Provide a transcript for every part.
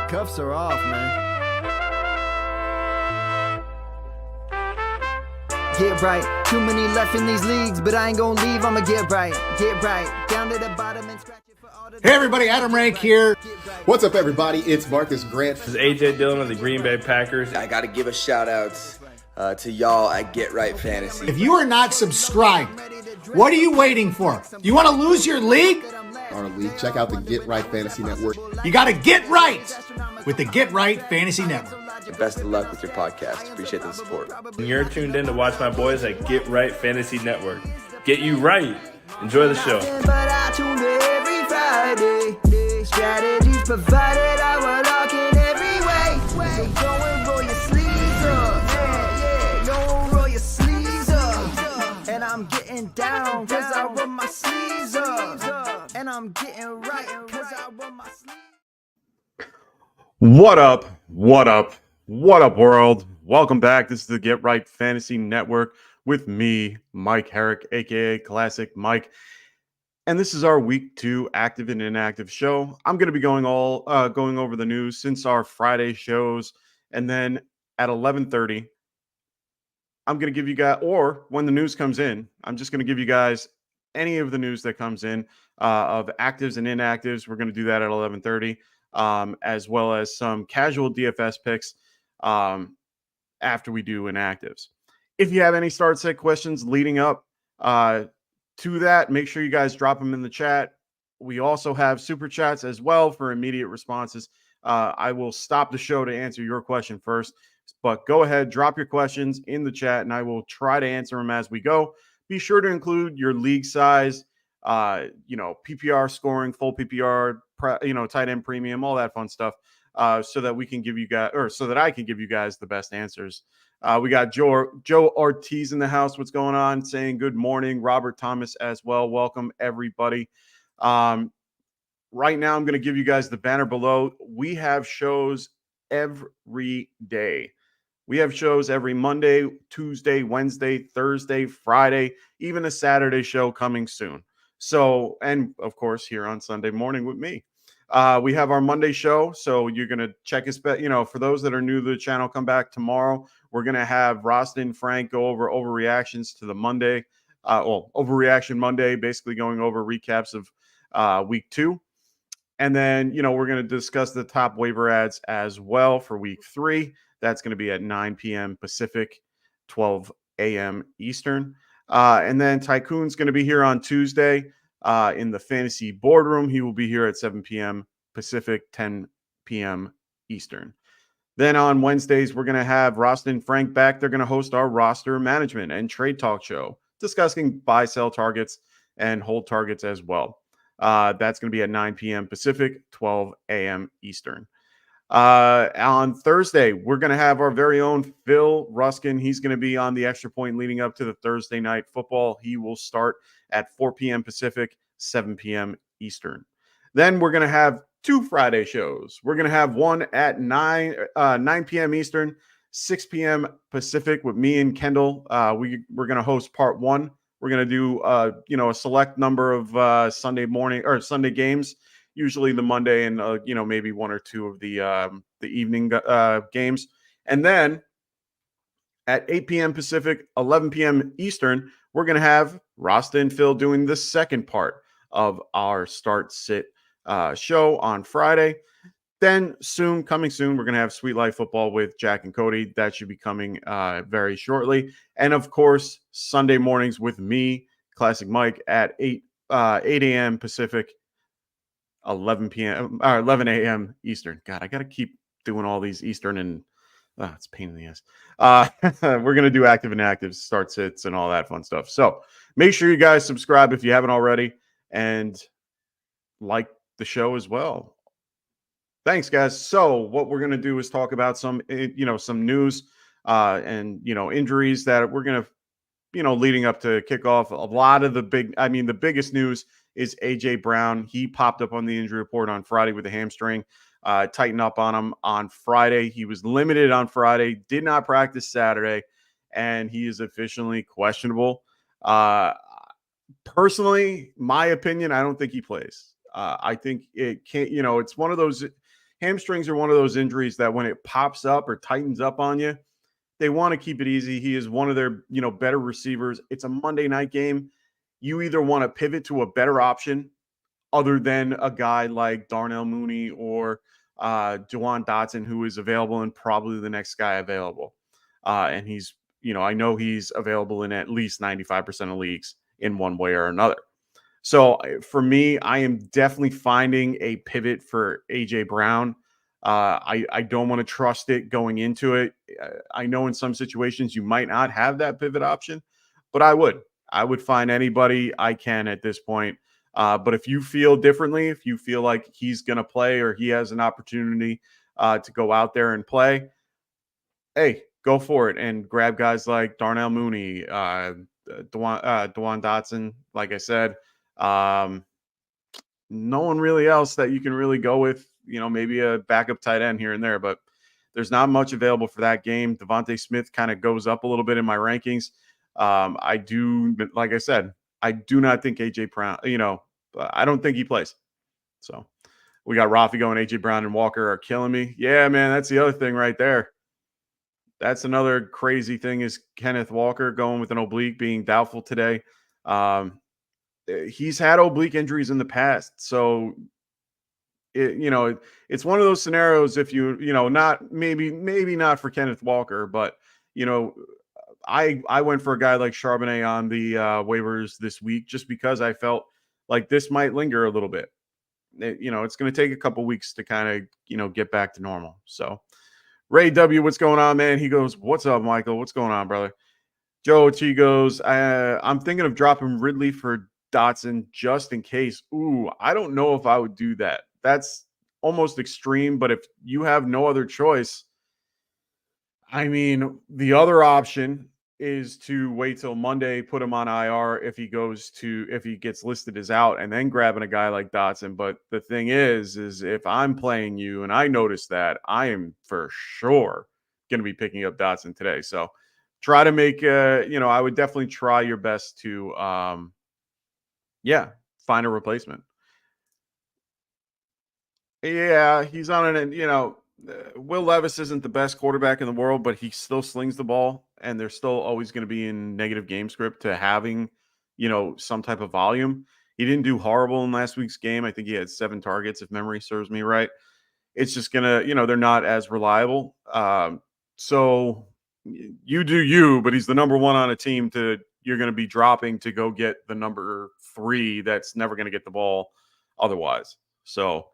Cuffs are off, man. Get right. Too many left in these leagues, but I ain't gonna leave. I'ma get right. Get right. Down to the bottom and scratch it for all the. Hey everybody, Adam Rank here. What's up, everybody? It's Marcus Grant. This is AJ Dillon of the Green Bay Packers. I got to give a shout out to y'all at Get Right Fantasy. If you are not subscribed, what are you waiting for? You want to lose your league? Our league. Check out the Get Right Fantasy Network. You got to get right with the Get Right Fantasy Network. Best of luck with your podcast. Appreciate the support. And you're tuned in to watch my boys at Get Right Fantasy Network. Get you right. Enjoy the show. But I tune in every Friday. Strategies provided, I will lock in every way. So go and roll your sleeves up. Yeah, go roll your sleeves up. And I'm getting down cause I roll my sleeves up. And I'm getting right cause I roll my sleeves. What up? What up? What up, world? Welcome back. This is the Get Right Fantasy Network with me, Mike Herrick, aka Classic Mike. And this is our week 2 active and inactive show. I'm going to be going over the news since our Friday shows, and then at 11:30, I'm going to give you guys, or when the news comes in, I'm just going to give you guys any of the news that comes in of actives and inactives. We're going to do that at 11:30, as well as some casual DFS picks after we do inactives. If you have any start set questions leading up to that, make sure you guys drop them in the chat. We also have super chats as well for immediate responses. I will stop the show to answer your question first, but go ahead, drop your questions in the chat, and I will try to answer them as we go. Be sure to include your league size, PPR scoring, full PPR, tight end premium, all that fun stuff, so that we can give you guys, or so that I can give you guys the best answers. We got Joe Ortiz in the house. What's going on? Saying good morning. Robert Thomas as well. Welcome, everybody. Right now, I'm going to give you guys the banner below. We have shows every day. We have shows every Monday, Tuesday, Wednesday, Thursday, Friday, even a Saturday show coming soon. So, and of course, here on Sunday morning with me. We have our Monday show, so you're going to check us. For those that are new to the channel, come back tomorrow. We're going to have Rostin and Frank go over overreactions to the Monday, overreaction Monday, basically going over recaps of week 2. And then, we're going to discuss the top waiver ads as well for week 3. That's going to be at 9 p.m. Pacific, 12 a.m. Eastern. And then Tycoon's going to be here on Tuesday in the fantasy boardroom. He will be here at 7 p.m. Pacific, 10 p.m. Eastern. Then on Wednesdays, we're going to have Rostin and Frank back. They're going to host our roster management and trade talk show, discussing buy, sell targets and hold targets as well. That's going to be at 9 p.m. Pacific, 12 a.m. Eastern. On Thursday, we're going to have our very own Phil Ruskin. He's going to be on the extra point leading up to the Thursday night football. He will start at 4 p.m. Pacific, 7 p.m. Eastern. Then we're going to have 2 Friday shows. We're going to have one at 9 p.m. Eastern, 6 p.m. Pacific with me and Kendall. We're going to host part 1. We're going to do a select number of Sunday morning or Sunday games, usually the Monday and maybe 1 or 2 of the evening games. And then at 8 p.m. Pacific, 11 p.m. Eastern, we're going to have Rasta and Phil doing the second part of our start sit show on Friday. Then coming soon, we're going to have Sweet Life Football with Jack and Cody. That should be coming very shortly. And of course, Sunday mornings with me, Classic Mike, at 8 a.m. Pacific, 11 a.m. Eastern. God, I got to keep doing all these Eastern, and it's a pain in the ass. We're going to do active and active, start sits, and all that fun stuff. So make sure you guys subscribe if you haven't already, and like the show as well. Thanks, guys. So what we're going to do is talk about some news and injuries that we're going to, leading up to kickoff. A lot of the biggest news is AJ Brown. He popped up on the injury report on Friday with a hamstring. Tighten up on him on Friday. He was limited on Friday, did not practice Saturday, and he is officially questionable. Personally, my opinion, I don't think he plays. I think it can't, it's one of those, hamstrings are one of those injuries that when it pops up or tightens up on you, they want to keep it easy. He is one of their, better receivers. It's a Monday night game. You either want to pivot to a better option other than a guy like Darnell Mooney or Jawan Dotson, who is available and probably the next guy available. And he's, I know he's available in at least 95% of leagues in one way or another. So for me, I am definitely finding a pivot for AJ Brown. I don't want to trust it going into it. I know in some situations you might not have that pivot option, but I would find anybody I can at this point. But if you feel differently, if you feel like he's going to play or he has an opportunity to go out there and play, hey, go for it and grab guys like Darnell Mooney, Dewan Dotson, like I said. No one really else that you can really go with, maybe a backup tight end here and there, but there's not much available for that game. Devontae Smith kind of goes up a little bit in my rankings. Like I said, I do not think AJ Brown, I don't think he plays. So we got Rafi going, AJ Brown and Walker are killing me. Yeah, man, that's the other thing right there. That's another crazy thing is Kenneth Walker going with an oblique, being doubtful today. He's had oblique injuries in the past. So, it's one of those scenarios if not maybe not for Kenneth Walker, but, I went for a guy like Charbonnet on the waivers this week just because I felt like this might linger a little bit. It's going to take a couple weeks to kind of, get back to normal. So Ray W, what's going on, man? He goes, what's up, Michael? What's going on, brother? Joe T goes, I'm thinking of dropping Ridley for Dotson just in case. Ooh, I don't know if I would do that. That's almost extreme, but if you have no other choice, I mean, the other option is to wait till Monday, put him on IR if he gets listed as out, and then grabbing a guy like Dotson. But the thing is if I'm playing you and I notice that, I am for sure going to be picking up Dotson today. So try to make, I would definitely try your best to, find a replacement. Yeah, he's on an, Will Levis isn't the best quarterback in the world, but he still slings the ball, and they're still always going to be in negative game script to having, some type of volume. He didn't do horrible in last week's game. I think he had 7 targets, if memory serves me right. It's just going to, they're not as reliable. So you do you, but he's the number 1 on a team you're going to be dropping to go get the number 3 that's never going to get the ball otherwise. So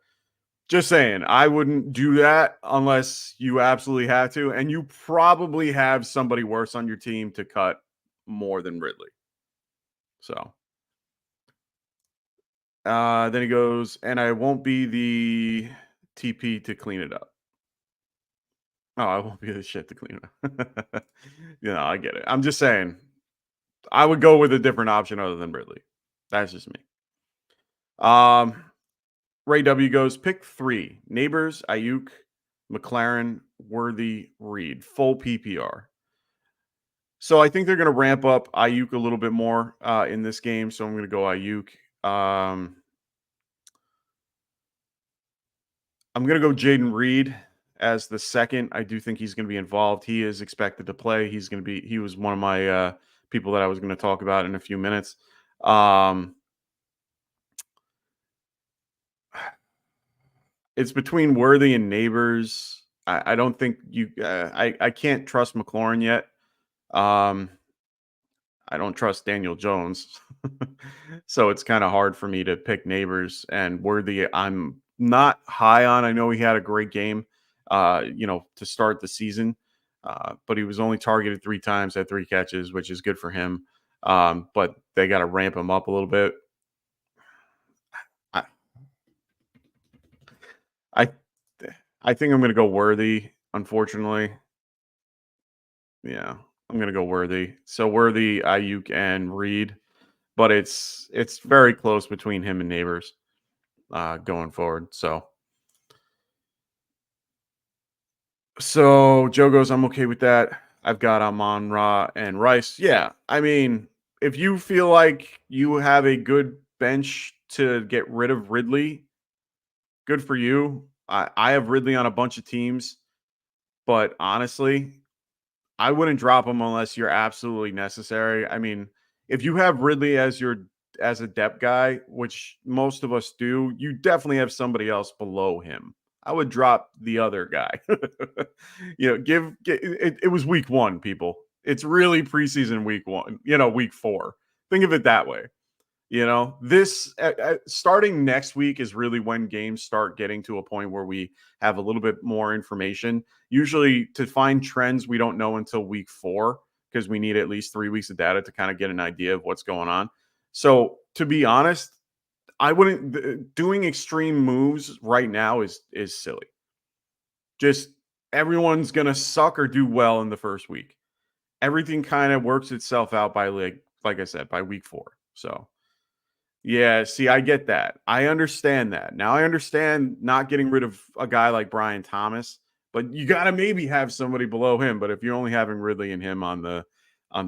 just saying, I wouldn't do that unless you absolutely have to. And you probably have somebody worse on your team to cut more than Ridley. So then he goes, and I won't be the TP to clean it up. Oh, I won't be the shit to clean it up. I get it. I'm just saying, I would go with a different option other than Ridley. That's just me. Ray W goes, pick 3. Neighbors, Ayuk, McLaren, Worthy, Reed. Full PPR. So I think they're going to ramp up Ayuk a little bit more in this game. So I'm going to go Ayuk. I'm going to go Jaden Reed as the second. I do think he's going to be involved. He is expected to play. He was one of my people that I was going to talk about in a few minutes. It's between Worthy and Neighbors. I don't think I can't trust McLaurin yet. I don't trust Daniel Jones. So it's kind of hard for me to pick Neighbors, and Worthy I'm not high on. I know he had a great game, to start the season, but he was only targeted 3 times, had 3 catches, which is good for him. But they got to ramp him up a little bit. I think I'm going to go Worthy, unfortunately. Yeah, I'm going to go Worthy. So Worthy, Ayuk, and Reed. But it's very close between him and Neighbors going forward. So Joe goes, I'm okay with that. I've got Amon-Ra and Rice. Yeah, I mean, if you feel like you have a good bench to get rid of Ridley, good for you. I have Ridley on a bunch of teams, but honestly, I wouldn't drop him unless you're absolutely necessary. I mean, if you have Ridley as a depth guy, which most of us do, you definitely have somebody else below him. I would drop the other guy. It was week 1, people. It's really preseason week 1, week 4. Think of it that way. This starting next week is really when games start getting to a point where we have a little bit more information. Usually to find trends, we don't know until week 4 because we need at least 3 weeks of data to kind of get an idea of what's going on. So to be honest, I wouldn't doing extreme moves right now is silly. Just everyone's going to suck or do well in the first week. Everything kind of works itself out by like I said, by week 4. So yeah, see, I get that. I understand that. Now I understand not getting rid of a guy like Brian Thomas, but you got to maybe have somebody below him. But if you're only having Ridley and him on the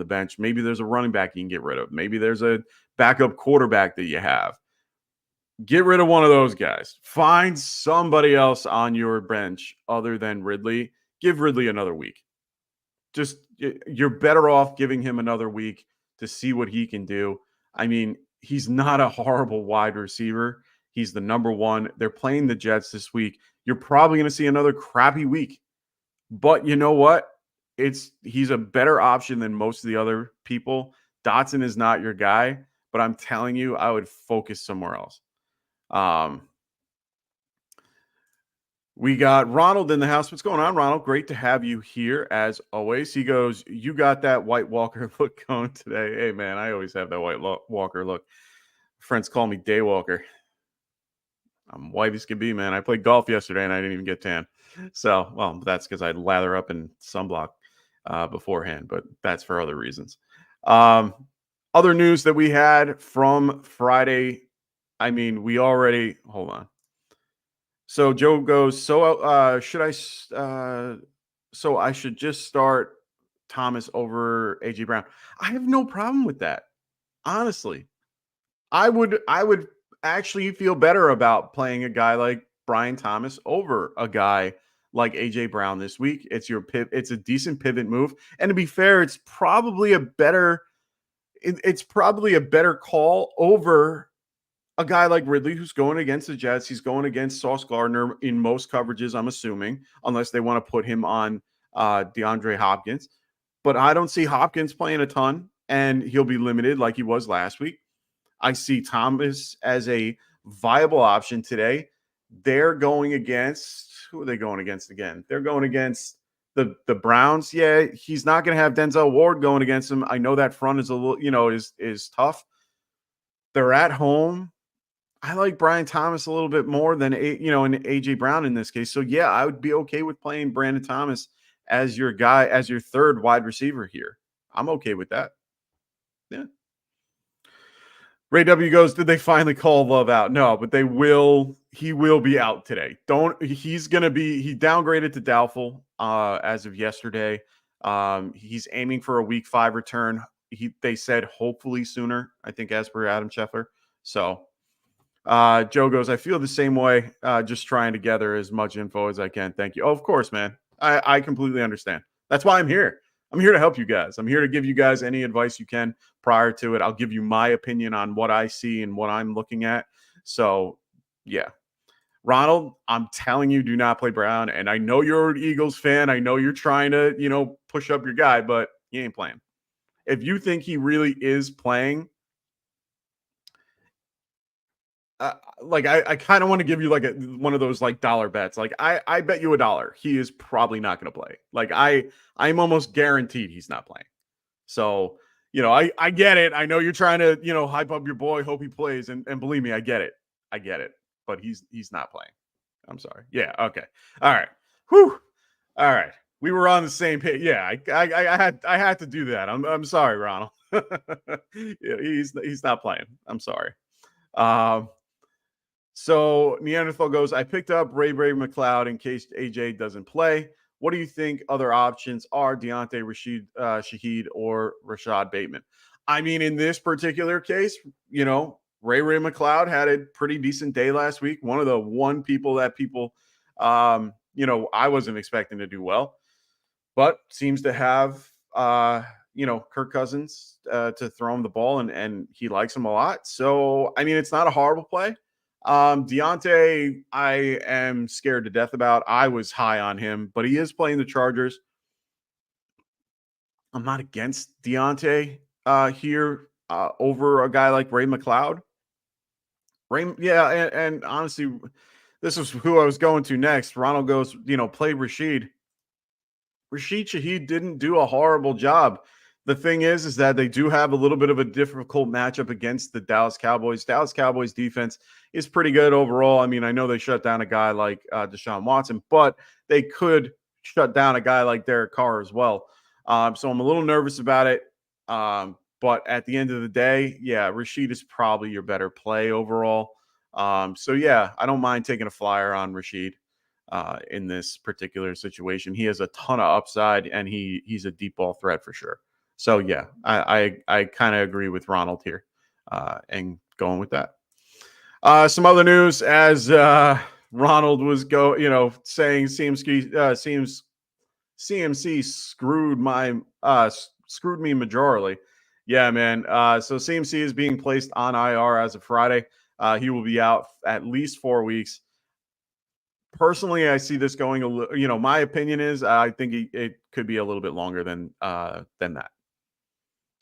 bench, maybe there's a running back you can get rid of. Maybe there's a backup quarterback that you have. Get rid of one of those guys. Find somebody else on your bench other than Ridley. Give Ridley another week. You're better off giving him another week to see what he can do. I mean, he's not a horrible wide receiver. He's the number 1. They're playing the Jets this week. You're probably going to see another crappy week. But you know what? He's a better option than most of the other people. Dotson is not your guy, but I'm telling you, I would focus somewhere else. We got Ronald in the house. What's going on, Ronald? Great to have you here as always. He goes, you got that White Walker look going today. Hey, man, I always have that White Walker look. Friends call me Day Walker. I'm white as can be, man. I played golf yesterday and I didn't even get tan. So, well, that's because I'd lather up in sunblock beforehand, but that's for other reasons. Other news that we had from Friday. I mean, hold on. So Joe goes, so I should just start Thomas over AJ Brown. I have no problem with that. Honestly, I would actually feel better about playing a guy like Brian Thomas over a guy like AJ Brown this week. It's a decent pivot move. And to be fair, it's probably a better call over a guy like Ridley, who's going against the Jets. He's going against Sauce Gardner in most coverages, I'm assuming, unless they want to put him on DeAndre Hopkins. But I don't see Hopkins playing a ton, and he'll be limited like he was last week. I see Thomas as a viable option today. They're going against – who are they going against again? They're going against the Browns. Yeah, he's not going to have Denzel Ward going against him. I know that front is a little, is tough. They're at home. I like Brian Thomas a little bit more than an AJ Brown in this case. So yeah, I would be okay with playing Brandon Thomas as your guy, as your third wide receiver here. I'm okay with that. Yeah. Ray W goes, did they finally call Love out? No, but he will be out today. He downgraded to doubtful as of yesterday. He's aiming for a week 5 return. They said hopefully sooner, I think, as per Adam Scheffler. So Joe goes, I feel the same way, just trying to gather as much info as I can. Thank you. Oh, of course, man. I completely understand. That's why I'm here. I'm here to help you guys. I'm here to give you guys any advice you can prior to it. I'll give you my opinion on what I see and what I'm looking at. So, yeah. Ronald, I'm telling you, do not play Brown. And I know you're an Eagles fan. I know you're trying to, push up your guy, but he ain't playing. If you think he really is playing, I kind of want to give you one of those dollar bets. I bet you $1 he is probably not going to play. I'm almost guaranteed he's not playing. So, I get it. I know you're trying to, hype up your boy, hope he plays. And believe me, I get it. But he's not playing. I'm sorry. Yeah. Okay. All right. Whew. All right. We were on the same page. Yeah. I had to do that. I'm sorry, Ronald. Yeah, he's not playing. I'm sorry. So Neanderthal goes, I picked up Ray McLeod in case AJ doesn't play. What do you think other options are? Deontay, Shaheed, or Rashad Bateman? I mean, in this particular case, Ray McLeod had a pretty decent day last week. One of the people that people I wasn't expecting to do well, but seems to have, Kirk Cousins to throw him the ball, and he likes him a lot. So, I mean, it's not a horrible play. Deontay, I am scared to death about. I was high on him, but he is playing the Chargers. I'm not against Deontay here over a guy like Ray McLeod. And honestly, this is who I was going to next. Ronald goes, play Rashid. Rashid Shaheed didn't do a horrible job. The thing is that they do have a little bit of a difficult matchup against the Dallas Cowboys. Dallas Cowboys defense is pretty good overall. I mean, I know they shut down a guy like Deshaun Watson, but they could shut down a guy like Derek Carr as well. So I'm a little nervous about it. But at the end of the day, yeah, Rashid is probably your better play overall. So yeah, I don't mind taking a flyer on Rashid in this particular situation. He has a ton of upside, and he's a deep ball threat for sure. So yeah, I kind of agree with Ronald here, and going with that. Some other news as Ronald was saying CMC screwed me majorly. Yeah, man. So CMC is being placed on IR as of Friday. He will be out at least 4 weeks. Personally, I see this going a little. My opinion is I think it could be a little bit longer than that.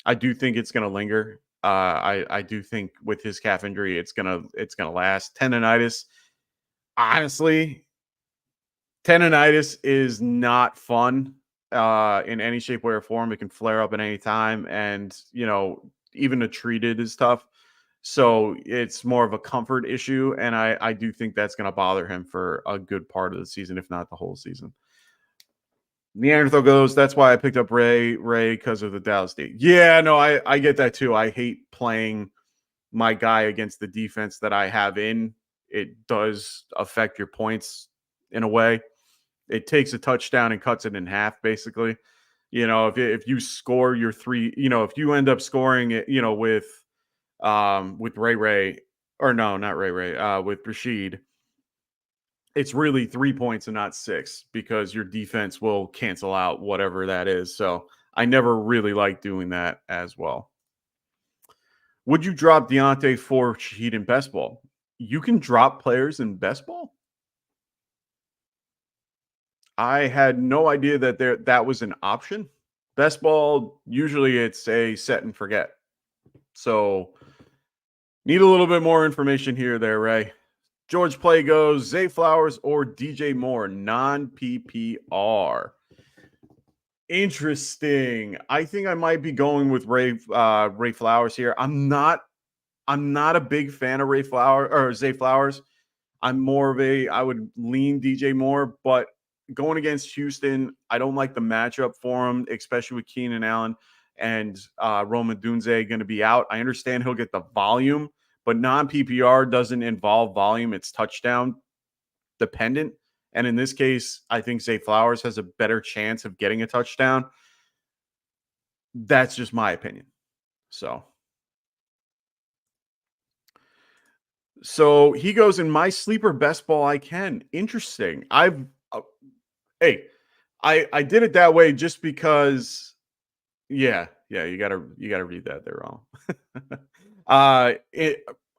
I do think it's going to linger. I do think with his calf injury, it's gonna last. Tendonitis, honestly, tendonitis is not fun in any shape, way, or form. It can flare up at any time, and even to treat it is tough. So it's more of a comfort issue, and I do think that's going to bother him for a good part of the season, if not the whole season. Neanderthal goes, that's why I picked up Ray because of the Dallas D. Yeah, no, I get that too. I hate playing my guy against the defense that I have in. It does affect your points in a way. It takes a touchdown and cuts it in half, basically. If you score your three, if you end up scoring it, with Ray, or no, not Ray, with Rashid, it's really 3 points and not 6 because your defense will cancel out whatever that is. So I never really like doing that as well. Would you drop Deontay for Shaheed in best ball? You can drop players in best ball? I had no idea that was an option. Best ball, usually it's a set and forget. So need a little bit more information here there, Ray. George Play goes, Zay Flowers or DJ Moore, non-PPR. Interesting. I think I might be going with Ray Flowers here. I'm not a big fan of Zay Flowers. I'm more of I would lean DJ Moore, but going against Houston, I don't like the matchup for him, especially with Keenan Allen and Rome Odunze going to be out. I understand he'll get the volume, but non-PPR doesn't involve volume. It's touchdown dependent. And in this case, I think Zay Flowers has a better chance of getting a touchdown. That's just my opinion. So he goes, in my sleeper best ball I can. Interesting. I did it that way just because, you gotta read that there wrong.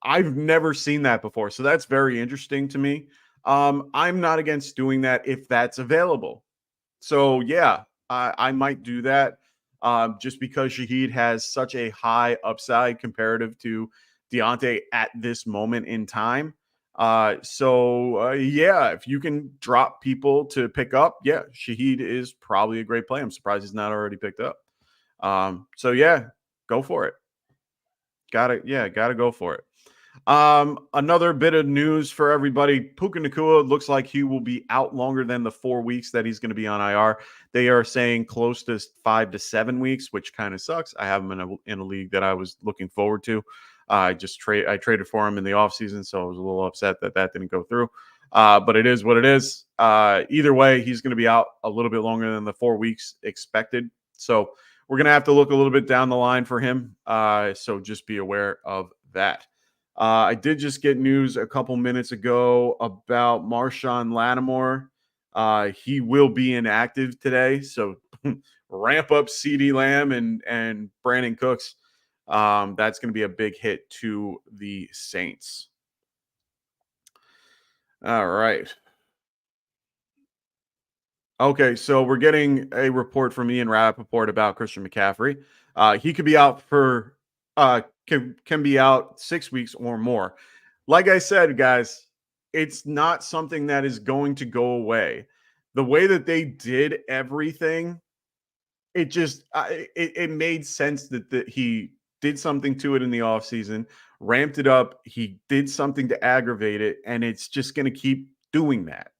I've never seen that before, so that's very interesting to me. I'm not against doing that if that's available. So yeah, I might do that just because Shaheed has such a high upside comparative to Deontay at this moment in time. If you can drop people to pick up, Shaheed is probably a great play. I'm surprised he's not already picked up. Go for it. Gotta go for it. Another bit of news for everybody. Puka Nacua looks like he will be out longer than the 4 weeks that he's going to be on IR. They are saying close to 5 to 7 weeks, which kind of sucks. I have him in a league that I was looking forward to. I traded for him in the offseason, so I was a little upset that didn't go through. But it is what it is. Either way, he's going to be out a little bit longer than the 4 weeks expected. So we're going to have to look a little bit down the line for him. So just be aware of that. I did just get news a couple minutes ago about Marshawn Lattimore. He will be inactive today, so ramp up CD Lamb and Brandon Cooks. That's going to be a big hit to the Saints. All right. Okay, so we're getting a report from Ian Rappaport about Christian McCaffrey. He could be out for can be out 6 weeks or more. Like I said, guys, it's not something that is going to go away. The way that they did everything, it just it made sense that he did something to it in the offseason, ramped it up. He did something to aggravate it, and it's just going to keep doing that.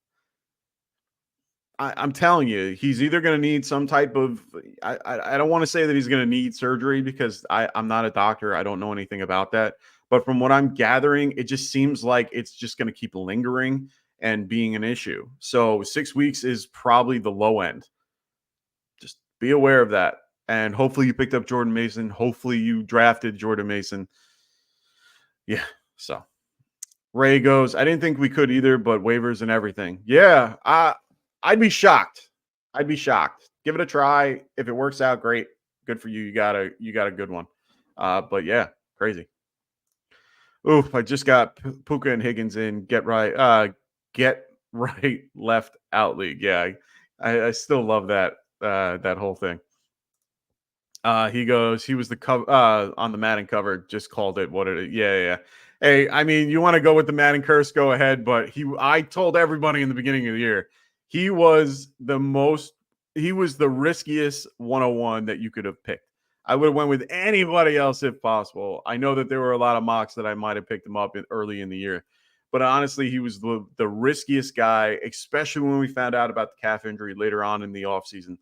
I'm telling you, he's either going to need some type of. I don't want to say that he's going to need surgery because I'm not a doctor. I don't know anything about that. But from what I'm gathering, it just seems like it's just going to keep lingering and being an issue. So 6 weeks is probably the low end. Just be aware of that. And hopefully you picked up Jordan Mason. Hopefully you drafted Jordan Mason. Yeah. So Ray goes, I didn't think we could either, but waivers and everything. Yeah. I'd be shocked. I'd be shocked. Give it a try. If it works out, great. Good for you. You got a good one. But yeah, crazy. Oof, I just got Puka and Higgins in get right left out league. Yeah, I still love that that whole thing. He goes, he was the cover on the Madden cover, just called it what it is. Yeah. Hey, I mean, you want to go with the Madden curse, go ahead. But I told everybody in the beginning of the year, he was the riskiest 101 that you could have picked. I would have went with anybody else if possible. I know that there were a lot of mocks that I might have picked him up early in the year. But honestly, he was the riskiest guy, especially when we found out about the calf injury later on in the offseason.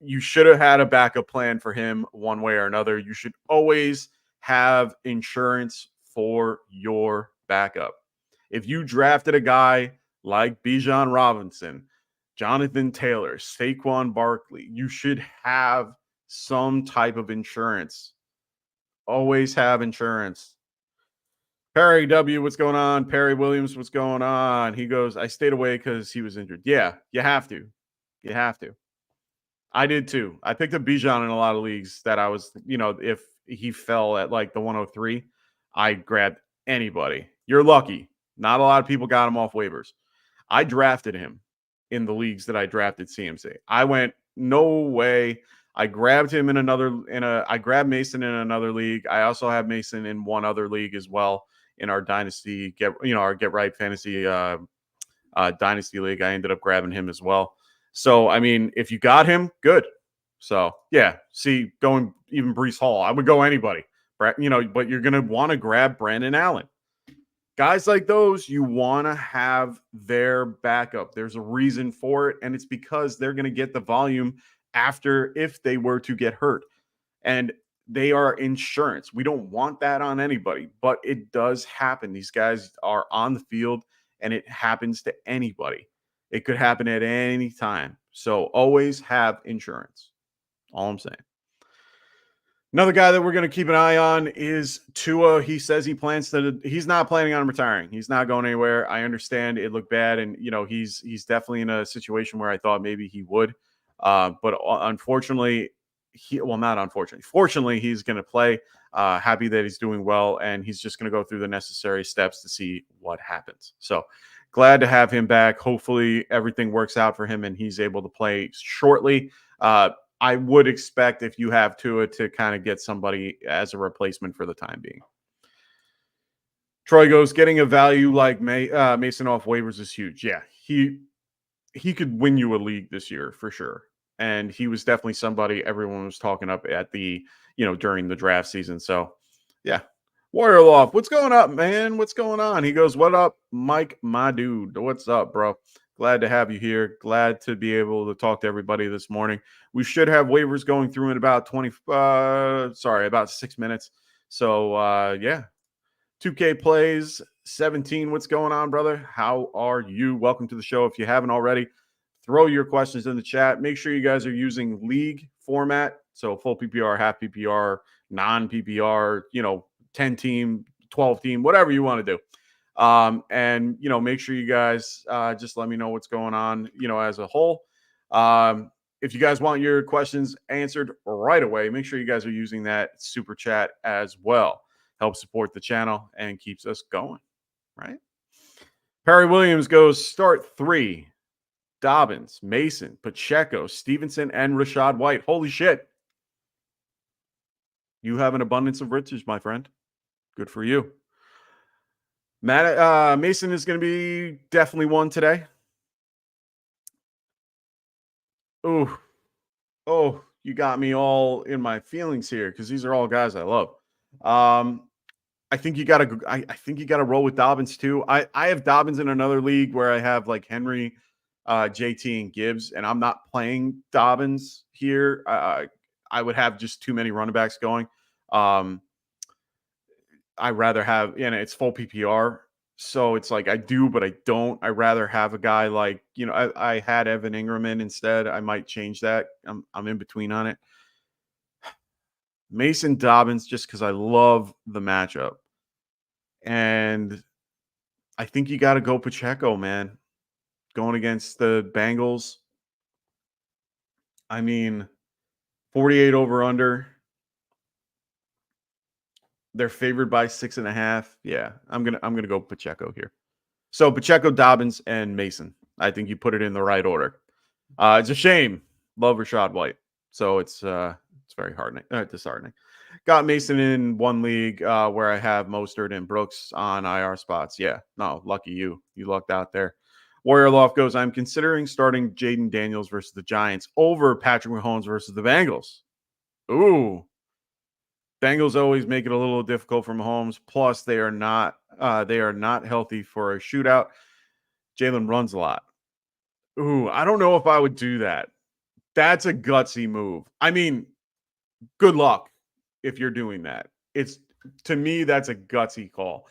You should have had a backup plan for him one way or another. You should always have insurance for your backup. If you drafted a guy like Bijan Robinson, Jonathan Taylor, Saquon Barkley, you should have some type of insurance. Always have insurance. Perry W, what's going on? Perry Williams, what's going on? He goes, I stayed away because he was injured. Yeah, you have to. You have to. I did too. I picked up Bijan in a lot of leagues that I was, if he fell at like the 103, I grabbed anybody. You're lucky. Not a lot of people got him off waivers. I drafted him in the leagues that I drafted CMC. I went, no way. I grabbed him I grabbed Mason in another league. I also have Mason in one other league as well in our Dynasty, our Get Right Fantasy Dynasty league. I ended up grabbing him as well. So, I mean, if you got him, good. So, yeah, going even Breece Hall, I would go anybody, but you're going to want to grab Brandon Allen. Guys like those, you want to have their backup. There's a reason for it, and it's because they're going to get the volume if they were to get hurt. And they are insurance. We don't want that on anybody, but it does happen. These guys are on the field, and it happens to anybody. It could happen at any time. So always have insurance. All I'm saying. Another guy that we're going to keep an eye on is Tua. He says he's not planning on retiring. He's not going anywhere. I understand it looked bad. And, he's definitely in a situation where I thought maybe he would. But unfortunately, fortunately, he's going to play. Happy that he's doing well. And he's just going to go through the necessary steps to see what happens. So glad to have him back. Hopefully everything works out for him and he's able to play shortly. I would expect if you have Tua to kind of get somebody as a replacement for the time being. Troy goes, getting a value like Mason off waivers is huge. Yeah, he could win you a league this year for sure. And he was definitely somebody everyone was talking up at during the draft season. So yeah. Warrior Loft, what's going up, man? What's going on? He goes, what up, Mike, my dude? What's up, bro? Glad to have you here. Glad to be able to talk to everybody this morning. We should have waivers going through in about about 6 minutes. So, yeah. 2K Plays 17. What's going on, brother? How are you? Welcome to the show. If you haven't already, throw your questions in the chat. Make sure you guys are using league format. So full PPR, half PPR, non-PPR, 10 team, 12 team, whatever you want to do. And, make sure you guys just let me know what's going on, as a whole. If you guys want your questions answered right away, make sure you guys are using that super chat as well. Help support the channel and keeps us going, right? Perry Williams goes start 3. Dobbins, Mason, Pacheco, Stevenson, and Rachaad White. Holy shit. You have an abundance of riches, my friend. Good for you. Mason is going to be definitely one today. Oh, you got me all in my feelings here because these are all guys I love. I think you got to. I think you got to roll with Dobbins too. I have Dobbins in another league where I have like Henry, JT, and Gibbs, and I'm not playing Dobbins here. I would have just too many running backs going. I rather have, it's full PPR. So it's like I do, but I don't. I rather have a guy like, I had Evan Ingram in instead. I might change that. I'm in between on it. Mason Dobbins, just because I love the matchup. And I think you got to go Pacheco, man. Going against the Bengals. I mean, 48 over under. They're favored by 6.5. Yeah, I'm gonna go Pacheco here. So Pacheco, Dobbins, and Mason. I think you put it in the right order. It's a shame. Love Rachaad White. So it's very disheartening. Got Mason in one league where I have Mostert and Brooks on IR spots. Yeah, no, lucky you. You lucked out there. Warrior Loft goes, I'm considering starting Jaden Daniels versus the Giants over Patrick Mahomes versus the Bengals. Ooh. Bengals always make it a little difficult for Mahomes. Plus, they are not healthy for a shootout. Jalen runs a lot. Ooh, I don't know if I would do that. That's a gutsy move. I mean, good luck if you're doing that. To me, that's a gutsy call.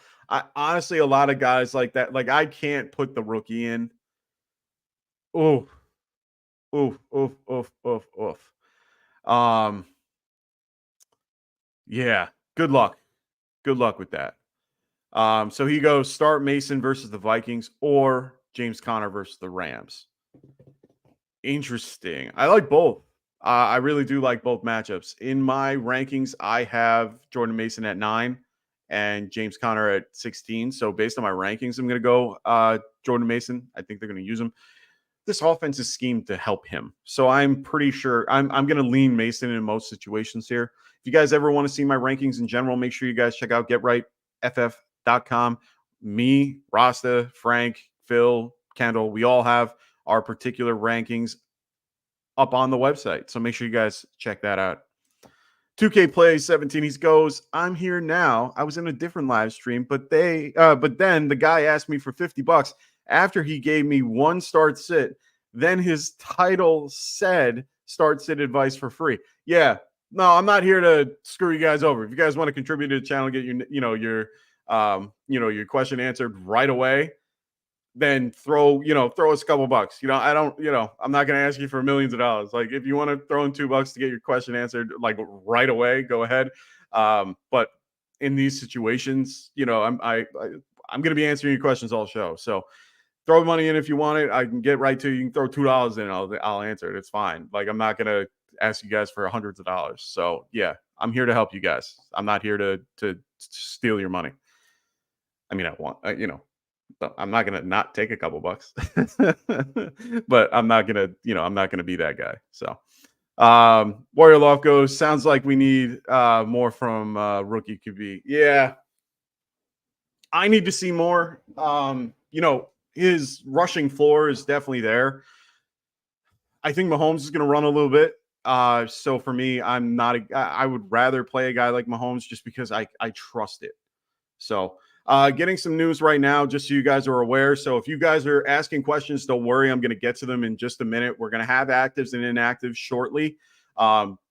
Honestly, a lot of guys like that, like I can't put the rookie in. Oof. Yeah, good luck. Good luck with that. So he goes start Mason versus the Vikings or James Conner versus the Rams. Interesting. I like both. I really do like both matchups. In my rankings, I have Jordan Mason at 9 and James Conner at 16. So based on my rankings, I'm going to go Jordan Mason. I think they're going to use him. This offense is schemed to help him. So I'm pretty sure I'm going to lean Mason in most situations here. If you guys ever want to see my rankings in general, make sure you guys check out GetRightFF.com. Me, Rasta, Frank, Phil, Kendall, we all have our particular rankings up on the website. So make sure you guys check that out. 2K Plays 17. He goes, I'm here now. I was in a different live stream, but then the guy asked me for $50 after he gave me one start sit. Then his title said start sit advice for free. Yeah. No, I'm not here to screw you guys over. If you guys want to contribute to the channel, get your question answered right away, then throw us a couple bucks. I'm not going to ask you for millions of dollars. Like if you want to throw in $2 to get your question answered like right away, go ahead. But in these situations, I'm going to be answering your questions all show. So throw money in if you want it. I can get right to you. You can throw $2 in. I'll answer it. It's fine. Like I'm not going to ask you guys for hundreds of dollars. So yeah, I'm here to help you guys. I'm not here to steal your money. I mean, I want, I'm not going to not take a couple bucks, but I'm not going to be that guy. So, Warrior Loft goes, sounds like we need more from rookie QB. Yeah. I need to see more. His rushing floor is definitely there. I think Mahomes is going to run a little bit. So for me, I would rather play a guy like Mahomes just because I trust it. So, getting some news right now, just so you guys are aware. So if you guys are asking questions, don't worry. I'm going to get to them in just a minute. We're going to have actives and inactives shortly.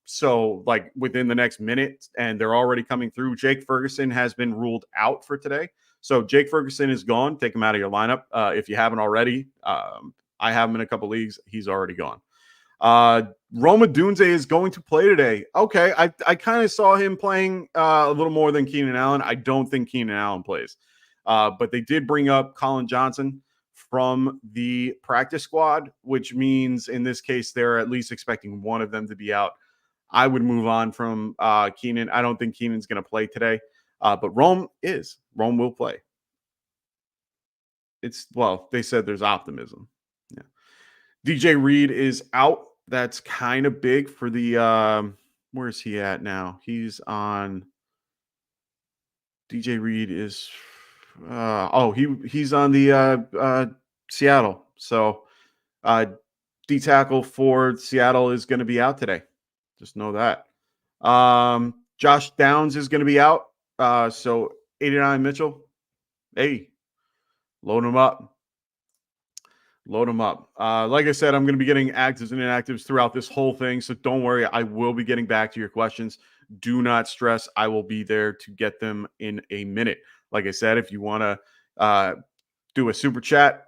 So like within the next minute, and they're already coming through. Jake Ferguson has been ruled out for today. So Jake Ferguson is gone. Take him out of your lineup. If you haven't already, I have him in a couple leagues. He's already gone. Roma Dunze is going to play today. Okay, I kind of saw him playing a little more than Keenan Allen. I don't think Keenan Allen plays. But they did bring up Colin Johnson from the practice squad, which means in this case, they're at least expecting one of them to be out. I would move on from Keenan. I don't think Keenan's going to play today, but Rome is. Rome will play. They said there's optimism. Yeah. DJ Reed is out. That's kind of big for the where is he at now? He's on DJ Reed is he's on the Seattle. So D tackle for Seattle is going to be out today. Just know that. Josh Downs is going to be out. So 89 Mitchell. Hey, load him up. Load them up. Like I said, I'm going to be getting actives and inactives throughout this whole thing. So don't worry. I will be getting back to your questions. Do not stress. I will be there to get them in a minute. Like I said, if you want to do a super chat,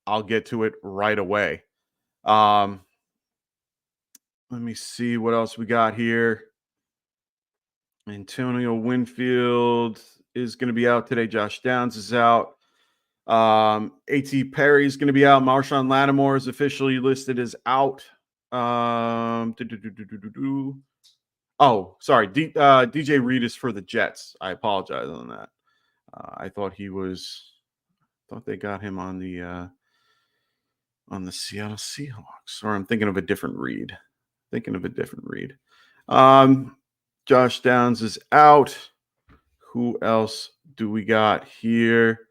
I'll get to it right away. Let me see what else we got here. Antonio Winfield is going to be out today. Josh Downs is out. A.T. Perry is going to be out. Marshawn Lattimore is officially listed as out. Oh, sorry. DJ Reed is for the Jets. I apologize on that. I thought they got him on the Seattle Seahawks. Or I'm thinking of a different Reed. Josh Downs is out. Who else do we got here?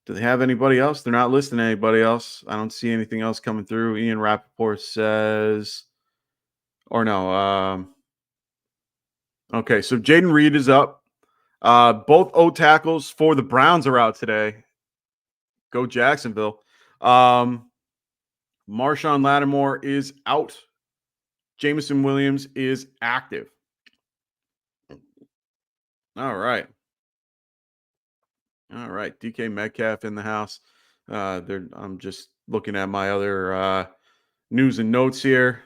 Do they have anybody else? They're not listing anybody else. I don't see anything else coming through. Ian Rappaport says, or no. Okay, so Jaden Reed is up. Both O tackles for the Browns are out today. Go Jacksonville. Marshawn Lattimore is out. Jameson Williams is active. All right. DK Metcalf in the house. I'm just looking at my other news and notes here.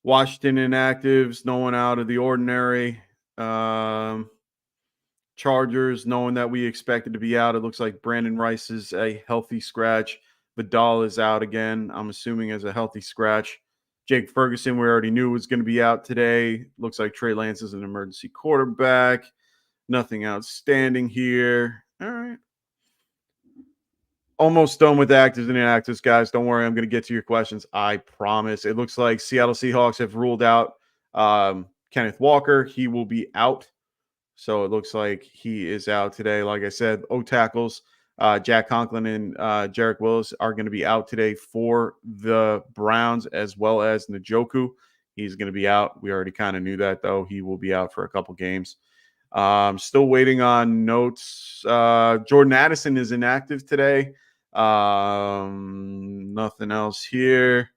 Washington inactives, no one out of the ordinary. Chargers, knowing that we expected to be out. It looks like Brandon Rice is a healthy scratch. Vidal is out again, I'm assuming as a healthy scratch. Jake Ferguson, we already knew was going to be out today. Looks like Trey Lance is an emergency quarterback. Nothing outstanding here. All right. Almost done with the actives and inactives, guys. Don't worry. I'm going to get to your questions. I promise. It looks like Seattle Seahawks have ruled out Kenneth Walker. He will be out. So it looks like he is out today. Like I said, O tackles, Jack Conklin and Jarek Willis are going to be out today for the Browns, as well as Njoku. He's going to be out. We already kind of knew that, though. He will be out for a couple games. Still waiting on notes. Jordan Addison is inactive today. Nothing else here.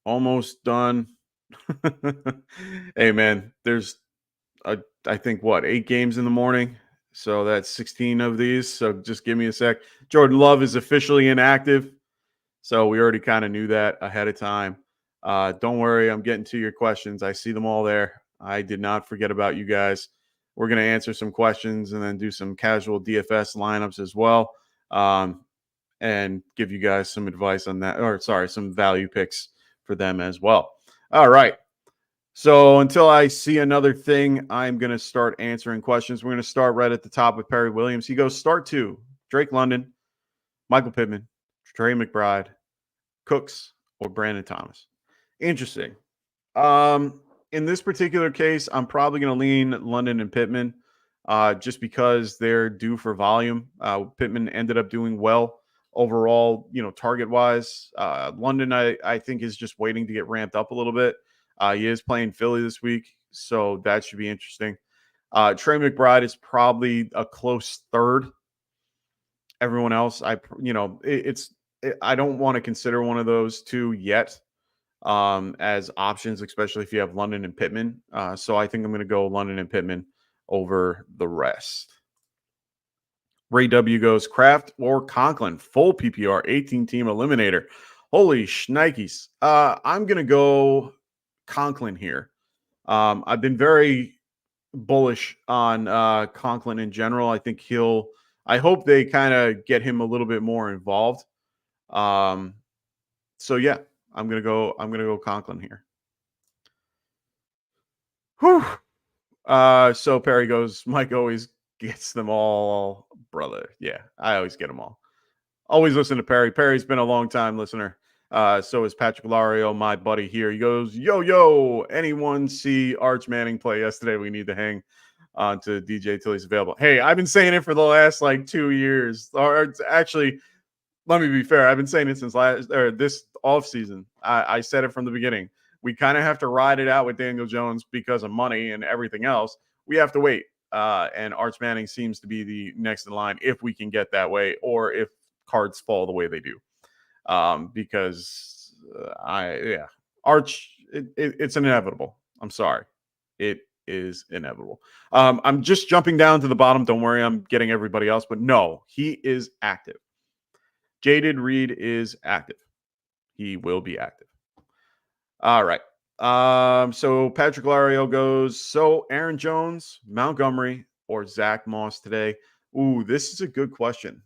Almost done. Hey, man, there's, I think, 8 games in the morning? So that's 16 of these. So just give me a sec. Jordan Love is officially inactive. So we already kind of knew that ahead of time. Don't worry. I'm getting to your questions. I see them all there. I did not forget about you guys. We're going to answer some questions and then do some casual DFS lineups as well, and give you guys some advice on that, or some value picks for them as well. All right. So until I see another thing, I'm going to start answering questions. We're going to start right at the top with Perry Williams. He goes, start 2, Drake London, Michael Pittman, Trey McBride, Cooks, or Brandon Thomas. Interesting. In this particular case, I'm probably going to lean London and Pittman just because they're due for volume. Pittman ended up doing well overall, target-wise. London, I think, is just waiting to get ramped up a little bit. He is playing Philly this week, so that should be interesting. Trey McBride is probably a close third. Everyone else, I don't want to consider one of those two yet as options, especially if you have London and Pittman. So I think I'm going to go London and Pittman over the rest. Ray W goes Kraft or Conklin, full PPR, 18-team eliminator. Holy shnikes. I'm going to go Conklin here. I've been very bullish on Conklin in general. I think I hope they kind of get him a little bit more involved. So yeah, I'm going to go Conklin here. Whew. So Perry goes, Mike always gets them all, brother. Yeah, I always get them all. Always listen to Perry. Perry's been a long time listener. So is Patrick Lario, my buddy here. He goes, yo, anyone see Arch Manning play yesterday? We need to hang on to DJ till he's available. Hey, I've been saying it for the last 2 years. Or actually, let me be fair. I've been saying it since this offseason. I said it from the beginning. We kind of have to ride it out with Daniel Jones because of money and everything else. We have to wait. And Arch Manning seems to be the next in line if we can get that way, or if cards fall the way they do. Because Arch, it's inevitable. I'm sorry. It is inevitable. I'm just jumping down to the bottom. Don't worry, I'm getting everybody else. But no, he is active. Jaded Reed is active. He will be active. All right. So Patrick Lario goes, so Aaron Jones, Montgomery, or Zach Moss today? Ooh, this is a good question.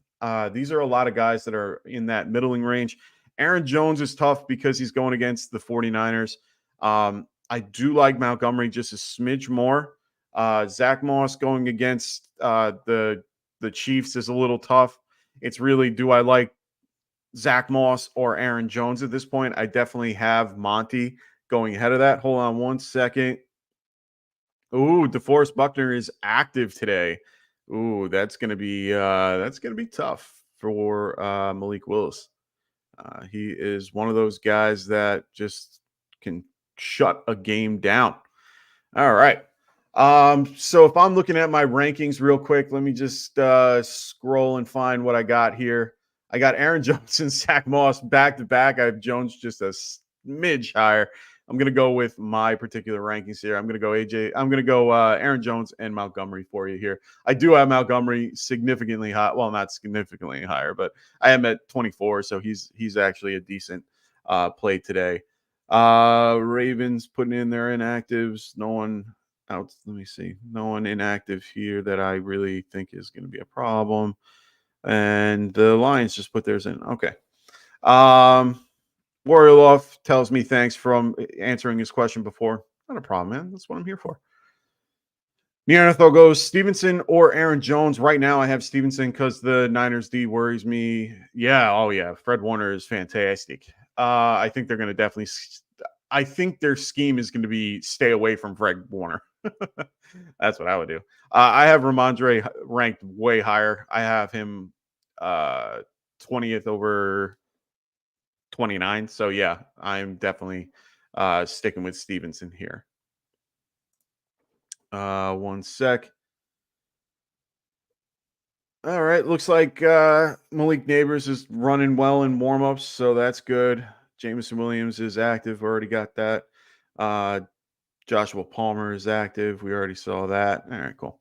These are a lot of guys that are in that middling range. Aaron Jones is tough because he's going against the 49ers. I do like Montgomery just a smidge more. Zach Moss going against the Chiefs is a little tough. It's really, do I like Zach Moss or Aaron Jones at this point? I definitely have Monty going ahead of that. Hold on one second. Ooh, DeForest Buckner is active today. Ooh, that's gonna be tough for Malik Willis. He is one of those guys that just can shut a game down. All right. So if I'm looking at my rankings real quick, let me just scroll and find what I got here. I got Aaron Jones and Zach Moss back to back. I have Jones just a smidge higher. I'm going to go with my particular rankings here. I'm going to go Aaron Jones and Montgomery for you here. I do have Montgomery significantly high. Well, not significantly higher, but I am at 24. So he's actually a decent play today. Ravens putting in their inactives. No one out. Let me see. No one inactive here that I really think is going to be a problem. And the Lions just put theirs in. Okay. Warrior Love tells me thanks for answering his question before. Not a problem, man. That's what I'm here for. Neanderthal goes Stevenson or Aaron Jones. Right now, I have Stevenson because the Niners D worries me. Yeah. Oh, yeah. Fred Warner is fantastic. I think they're going to definitely. I think their scheme is going to be stay away from Fred Warner. That's what I would do. I have Ramondre ranked way higher. I have him 20th over 29. So yeah, I'm definitely sticking with Stevenson here. One sec. All right, looks like Malik Neighbors is running well in warmups, so that's good. Jameson Williams is active. Already got that. Joshua Palmer is active. We already saw that. All right, cool.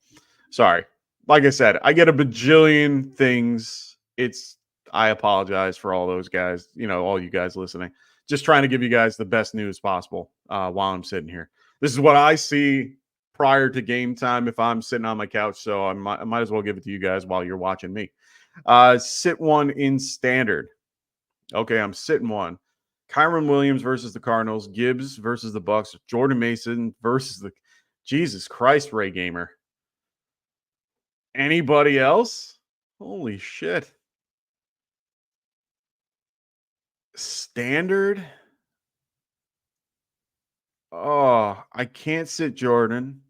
Sorry. Like I said, I get a bajillion things. I apologize for all those guys, all you guys listening. Just trying to give you guys the best news possible while I'm sitting here. This is what I see prior to game time if I'm sitting on my couch, so I might as well give it to you guys while you're watching me. Sit one in standard. Okay, I'm sitting one. Kyron Williams versus the Cardinals, Gibbs versus the Bucks, Jordan Mason versus the Jesus Christ, Ray Gamer. Anybody else? Holy shit. Standard? Oh, I can't sit Jordan.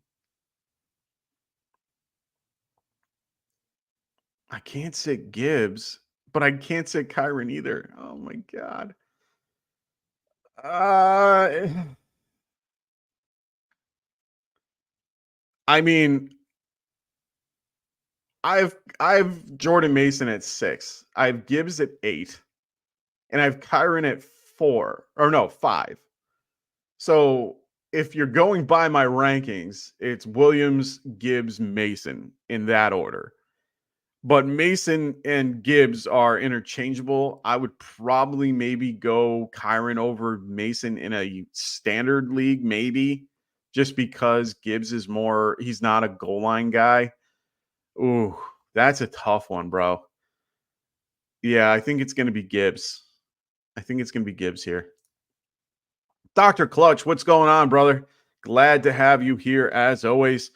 I can't sit Gibbs, but I can't sit Kyron either. Oh my God. I mean, I've Jordan Mason at 6. I have Gibbs at 8. And I have Kyron at 5. So if you're going by my rankings, it's Williams, Gibbs, Mason in that order. But Mason and Gibbs are interchangeable. I would probably maybe go Kyron over Mason in a standard league, maybe, just because Gibbs is more, he's not a goal line guy. Ooh, that's a tough one, bro. Yeah, I think it's going to be Gibbs. I think it's going to be Gibbs here. Dr. Clutch, what's going on, brother? Glad to have you here as always.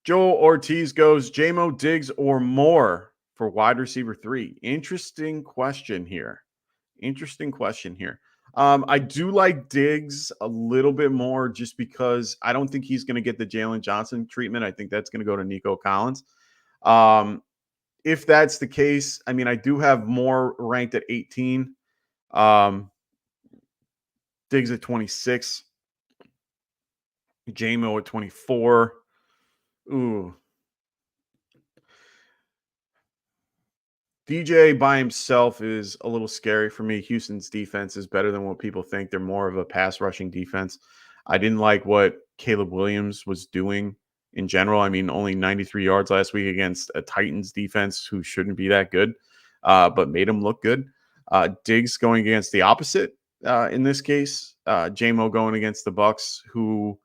Joel Ortiz goes, JMO, Diggs, or more for wide receiver 3. Interesting question here. I do like Diggs a little bit more just because I don't think he's going to get the Jalen Johnson treatment. I think that's going to go to Nico Collins. If that's the case, I mean, I do have more ranked at 18. Diggs at 26. JMO at 24. Ooh. DJ by himself is a little scary for me. Houston's defense is better than what people think. They're more of a pass rushing defense. I didn't like what Caleb Williams was doing in general. I mean, only 93 yards last week against a Titans defense who shouldn't be that good, but made him look good. Diggs going against the opposite in this case. JMO going against the Bucks, who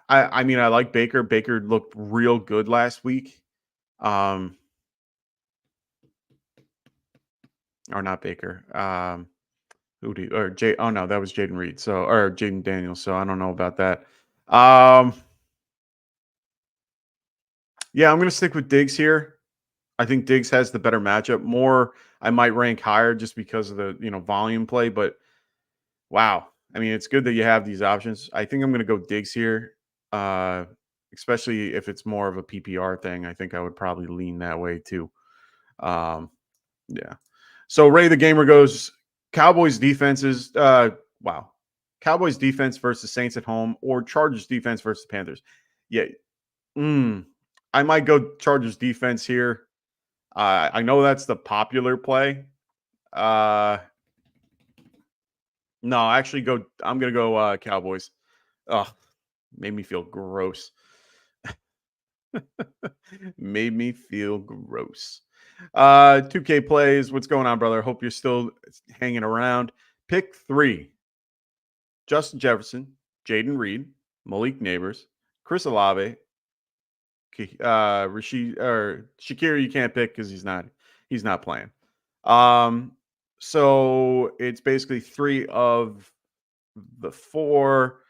I mean, I like Baker. Baker looked real good last week. Or not Baker. Oh no, that was Jaden Reed. Or Jaden Daniels. So I don't know about that. Yeah, I'm gonna stick with Diggs here. I think Diggs has the better matchup. More, I might rank higher just because of the volume play. But wow, I mean, it's good that you have these options. I think I'm gonna go Diggs here. Especially if it's more of a PPR thing. I think I would probably lean that way too. Yeah. So Ray the Gamer goes, Cowboys defenses. Wow. Cowboys defense versus Saints at home or Chargers defense versus Panthers. Yeah. I might go Chargers defense here. I know that's the popular play. No, actually I'm going to go Cowboys. Oh, made me feel gross. Made me feel gross. 2K plays. What's going on, brother? Hope you're still hanging around. Pick 3. Justin Jefferson, Jaden Reed, Malik Neighbors, Chris Olave, Shakir you can't pick because he's not playing. So it's basically 3 of the 4.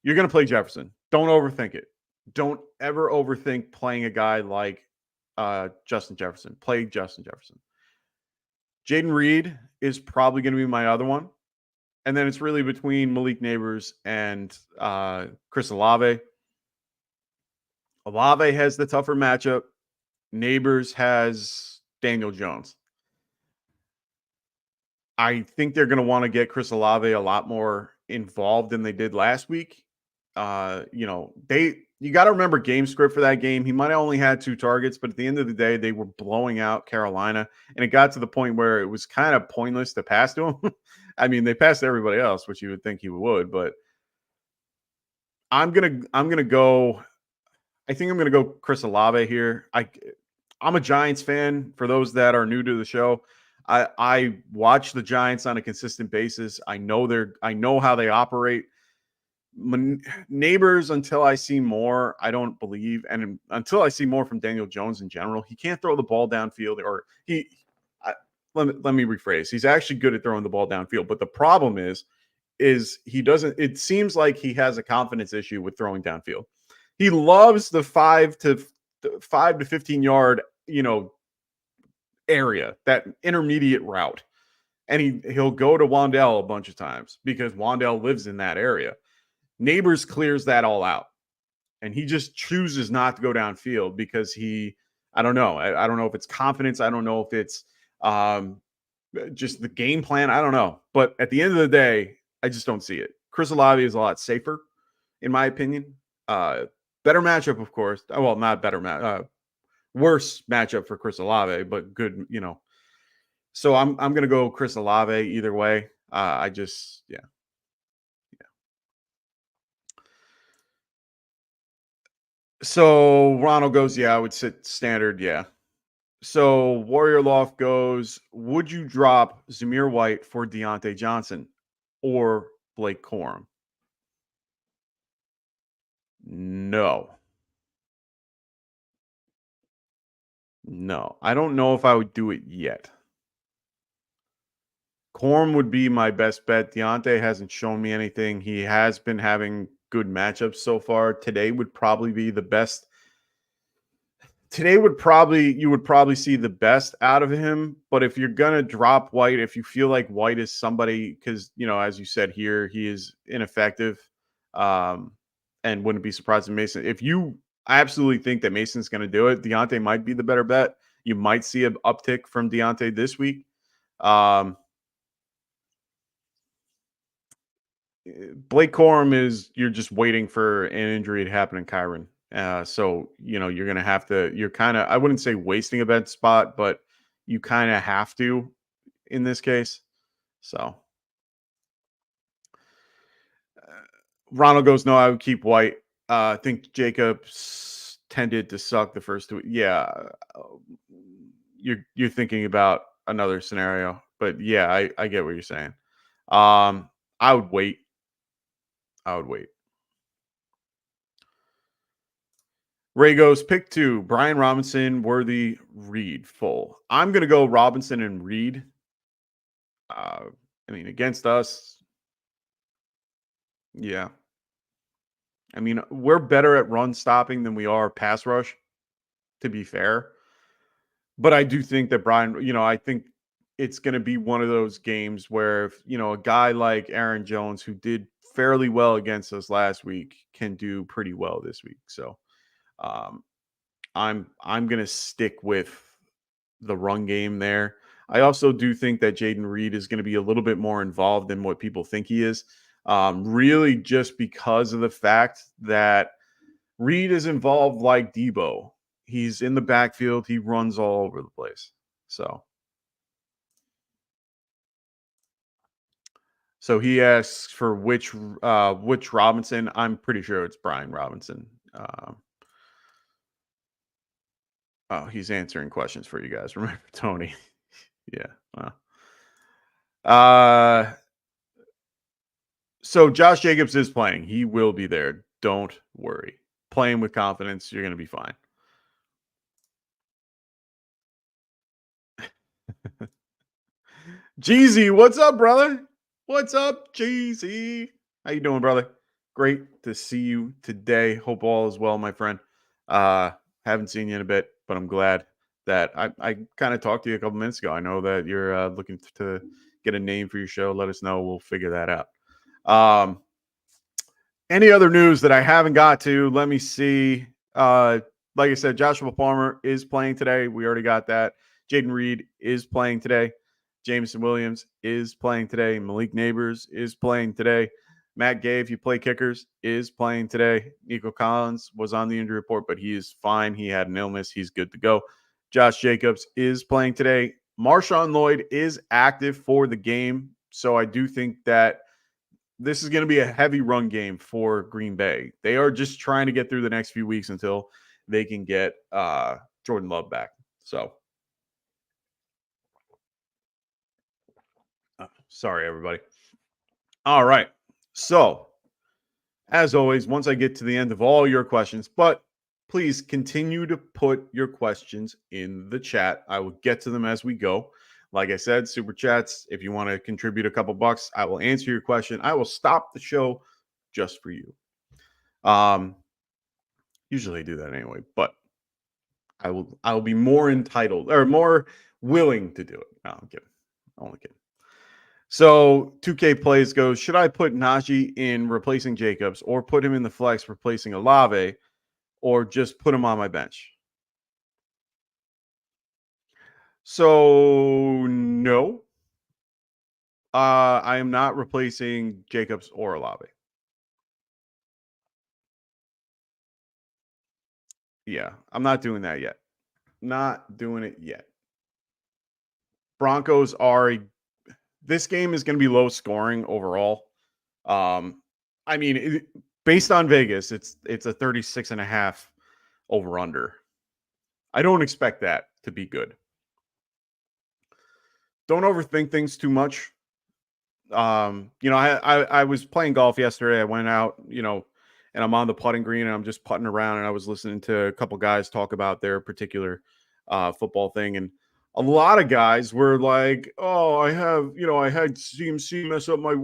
You're going to play Jefferson. Don't overthink it. Don't ever overthink playing a guy like Justin Jefferson. Play Justin Jefferson. Jaden Reed is probably going to be my other one. And then it's really between Malik Neighbors and Chris Olave. Olave has the tougher matchup. Neighbors has Daniel Jones. I think they're going to want to get Chris Olave a lot more involved than they did last week. You got to remember game script for that game. He might have only had 2 targets, but at the end of the day, they were blowing out Carolina. And it got to the point where it was kind of pointless to pass to him. I mean, they passed everybody else, which you would think he would, but I'm going to go Chris Olave here. I'm a Giants fan. For those that are new to the show, I watch the Giants on a consistent basis. I know how they operate. Neighbors, until I see more, I don't believe, and until I see more from Daniel Jones in general, he can't throw the ball downfield. Let me rephrase. He's actually good at throwing the ball downfield, but the problem is he doesn't. It seems like he has a confidence issue with throwing downfield. He loves the 5 to 15 yard, area, that intermediate route, and he'll go to Wandell a bunch of times because Wandell lives in that area. Neighbors clears that all out, and he just chooses not to go downfield because I don't know. I don't know if it's confidence. I don't know if it's just the game plan. I don't know. But at the end of the day, I just don't see it. Chris Olave is a lot safer, in my opinion. Better matchup, of course. Well, not better worse matchup for Chris Olave, but good, So I'm going to go Chris Olave either way. Yeah. So Ronald goes, yeah, I would sit standard. Yeah. So Warrior Loft goes, would you drop Zamir White for Deontay Johnson or Blake Corum? No. No. I don't know if I would do it yet. Corum would be my best bet. Deontay hasn't shown me anything. He has been having good matchups so far. Today would probably be the best. You would probably see the best out of him. But if you're gonna drop White, if you feel like White is somebody, because as you said here, he is ineffective, and wouldn't be surprised if Mason. If you absolutely think that Mason's gonna do it, Deontay might be the better bet. You might see an uptick from Deontay this week. Blake Corum you're just waiting for an injury to happen in Kyron. So you're gonna have to. You're kind of, I wouldn't say wasting a bench spot, but you kind of have to in this case. So Ronald goes, no, I would keep White. I think Jacobs tended to suck the first two. Yeah, you're thinking about another scenario, but yeah, I get what you're saying. I would wait. Ray goes, pick 2, Brian Robinson, Worthy, Reed, full. I'm going to go Robinson and Reed. Against us, yeah. We're better at run stopping than we are pass rush, to be fair. But I do think that Brian, I think it's going to be one of those games where, if, a guy like Aaron Jones, who did fairly well against us last week, can do pretty well this week. So, I'm going to stick with the run game there. I also do think that Jaden Reed is going to be a little bit more involved than what people think he is. Really just because of the fact that Reed is involved like Debo. He's in the backfield. He runs all over the place. So he asks for which Robinson. I'm pretty sure it's Brian Robinson. Oh, he's answering questions for you guys. Remember Tony? Yeah. Well. So Josh Jacobs is playing. He will be there. Don't worry. Playing with confidence. You're going to be fine. Jeezy, what's up, brother? What's up, Jeezy? How you doing, brother? Great to see you today. Hope all is well, my friend. Haven't seen you in a bit, but I'm glad that I kind of talked to you a couple minutes ago. I know that you're looking to get a name for your show. Let us know. We'll figure that out. Any other news that I haven't got to? Let me see. Like I said, Joshua Palmer is playing today. We already got that. Jaden Reed is playing today. Jameson Williams is playing today. Malik Neighbors is playing today. Matt Gay, if you play kickers, is playing today. Nico Collins was on the injury report, but he is fine. He had an illness. He's good to go. Josh Jacobs is playing today. Marshawn Lloyd is active for the game. So I do think that this is going to be a heavy run game for Green Bay. They are just trying to get through the next few weeks until they can get Jordan Love back. So, sorry, everybody. All right. So, as always, once I get to the end of all your questions, but please continue to put your questions in the chat. I will get to them as we go. Like I said, super chats. If you want to contribute a couple bucks, I will answer your question. I will stop the show just for you. Usually I do that anyway, but I will be more entitled or more willing to do it. No, I'm kidding. Only kidding. So 2K plays goes, should I put Najee in replacing Jacobs or put him in the flex replacing Olave or just put him on my bench? So no. I am not replacing Jacobs or Olave. Yeah, I'm not doing that yet. Not doing it yet. Broncos this game is going to be low scoring overall. Based on Vegas, it's a 36.5 over under. I don't expect that to be good. Don't overthink things too much. I was playing golf yesterday. I went out, and I'm on the putting green and I'm just putting around, and I was listening to a couple guys talk about their particular football thing. And a lot of guys were like, oh, I had CMC mess up my,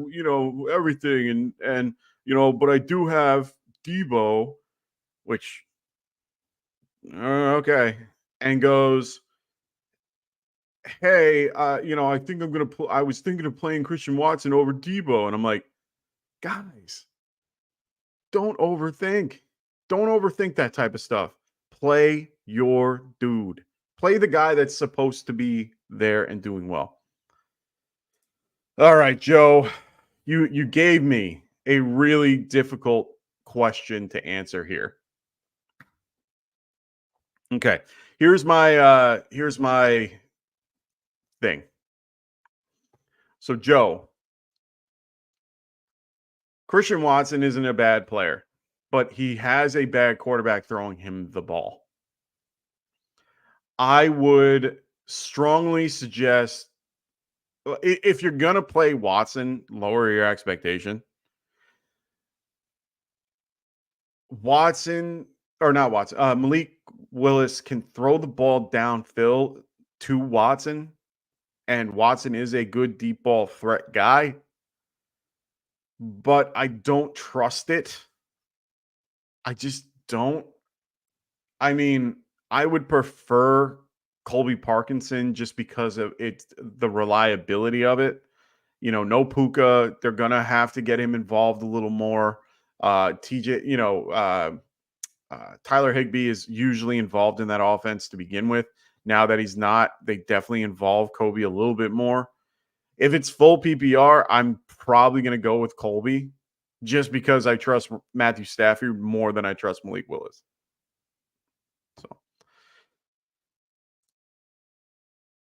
everything. And, but I do have Debo, which, okay. And goes, hey, I think I'm going to I was thinking of playing Christian Watson over Debo. And I'm like, guys, don't overthink. Don't overthink that type of stuff. Play your dude. Play the guy that's supposed to be there and doing well. All right, Joe, you gave me a really difficult question to answer here. Okay, here's my thing. So, Joe, Christian Watson isn't a bad player, but he has a bad quarterback throwing him the ball. I would strongly suggest, if you're going to play Watson, lower your expectation. Malik Willis can throw the ball downfield to Watson, and Watson is a good deep ball threat guy, but I don't trust it. I just don't. I mean, I would prefer Colby Parkinson just because of the reliability of it. No Puka. They're going to have to get him involved a little more. Tyler Higbee is usually involved in that offense to begin with. Now that he's not, they definitely involve Colby a little bit more. If it's full PPR, I'm probably going to go with Colby just because I trust Matthew Stafford more than I trust Malik Willis.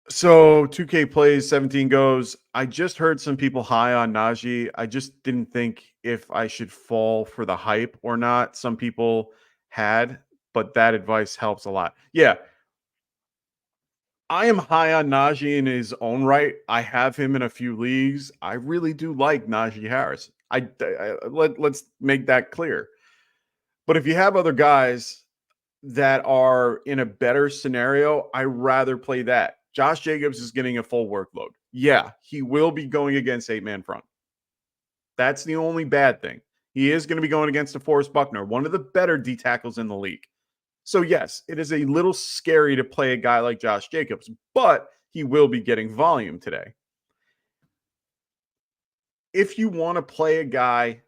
So 2K plays, 17 goes. I just heard some people high on Najee. I just didn't think if I should fall for the hype or not. Some people had, but that advice helps a lot. Yeah. I am high on Najee in his own right. I have him in a few leagues. I really do like Najee Harris. Let's make that clear. But if you have other guys that are in a better scenario, I rather play that. Josh Jacobs is getting a full workload. Yeah, he will be going against 8-man front. That's the only bad thing. He is going to be going against DeForest Buckner, one of the better D tackles in the league. So yes, it is a little scary to play a guy like Josh Jacobs, but he will be getting volume today. If you want to play a guy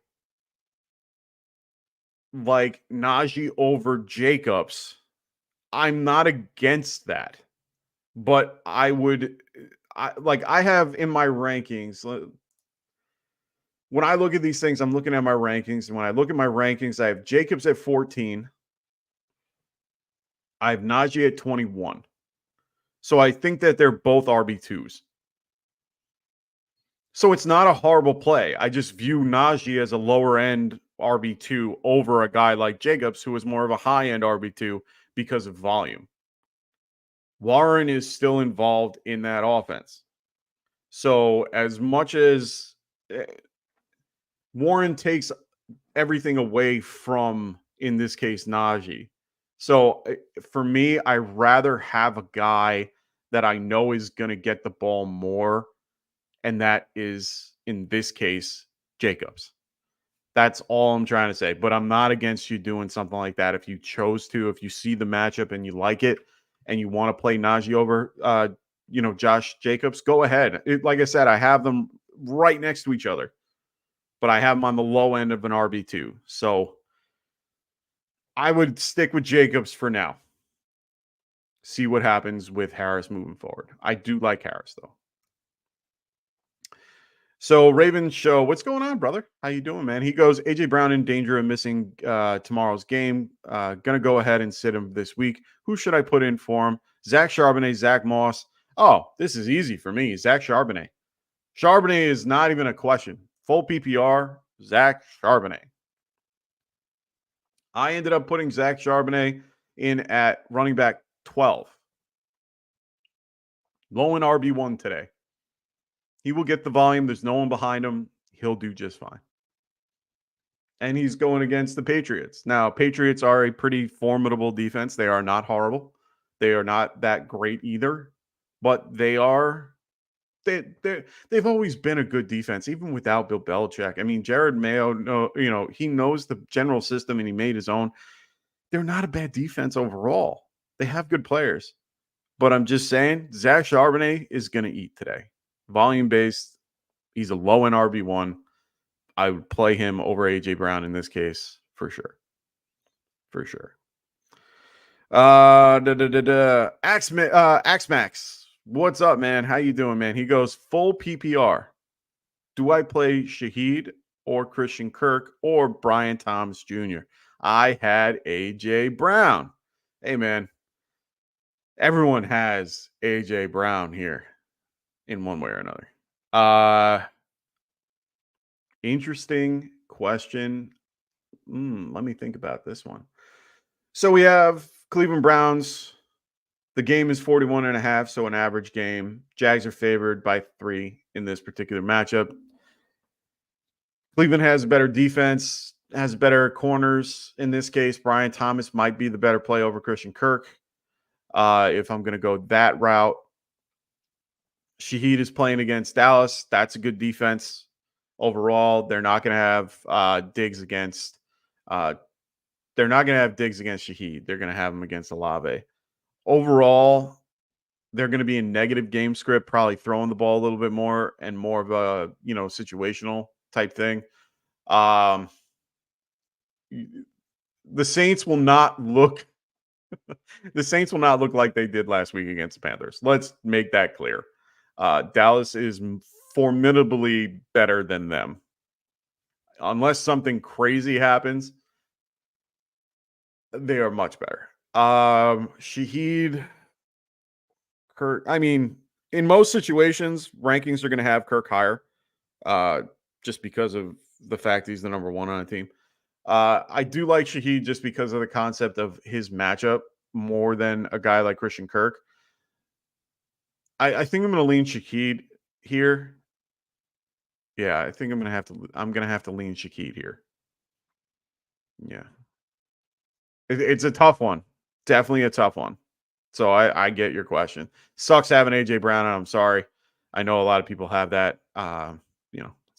like Najee over Jacobs, I'm not against that. But I have in my rankings, when I look at these things, I'm looking at my rankings. And when I look at my rankings, I have Jacobs at 14. I have Najee at 21. So I think that they're both RB2s. So it's not a horrible play. I just view Najee as a lower end RB2 over a guy like Jacobs, who is more of a high end RB2 because of volume. Warren is still involved in that offense. So as much as Warren takes everything away from, in this case, Najee. So for me, I rather have a guy that I know is going to get the ball more. And that is, in this case, Jacobs. That's all I'm trying to say. But I'm not against you doing something like that. If you chose to, if you see the matchup and you like it, and you want to play Najee over, Josh Jacobs, go ahead. Like I said, I have them right next to each other, but I have them on the low end of an RB2. So I would stick with Jacobs for now. See what happens with Harris moving forward. I do like Harris, though. So Raven Show, what's going on, brother? How you doing, man? He goes, AJ Brown in danger of missing tomorrow's game. Gonna go ahead and sit him this week. Who should I put in for him? Zach Charbonnet, Zach Moss. Oh, this is easy for me. Zach Charbonnet. Charbonnet is not even a question. Full PPR, Zach Charbonnet. I ended up putting Zach Charbonnet in at running back 12. Low in RB1 today. He will get the volume. There's no one behind him. He'll do just fine. And he's going against the Patriots. Now, Patriots are a pretty formidable defense. They are not horrible. They are not that great either, but they've always been a good defense, even without Bill Belichick. I mean, Jared Mayo, he knows the general system and he made his own. They're not a bad defense overall. They have good players. But I'm just saying, Zach Charbonnet is going to eat today. Volume based. He's a low in RB1. I would play him over AJ Brown in this case for sure. For sure. Axmax. What's up, man? How you doing, man? He goes full PPR. Do I play Shaheed or Christian Kirk or Brian Thomas Jr.? I had AJ Brown. Hey, man. Everyone has AJ Brown here in one way or another. Interesting question. Let me think about this one. So we have Cleveland Browns. The game is 41.5, so an average game. Jags are favored by 3 in this particular matchup. Cleveland has a better defense, has better corners. In this case, Brian Thomas might be the better play over Christian Kirk. If I'm going to go that route. Shaheed is playing against Dallas. That's a good defense. Overall, they're not going to have Diggs against Shaheed. They're going to have him against Olave. Overall, they're going to be in negative game script, probably throwing the ball a little bit more and more of a, situational type thing. The Saints will not look like they did last week against the Panthers. Let's make that clear. Dallas is formidably better than them. Unless something crazy happens, they are much better. Shaheed, Kirk. I mean, in most situations, rankings are going to have Kirk higher, just because of the fact he's the number 1 on a team. I do like Shaheed just because of the concept of his matchup more than a guy like Christian Kirk. I think I'm going to lean Shaheed here. Yeah, I think I'm going to have to lean Shaheed here. Yeah. It's a tough one. Definitely a tough one. So I get your question. Sucks having AJ Brown, and I'm sorry. I know a lot of people have that. That's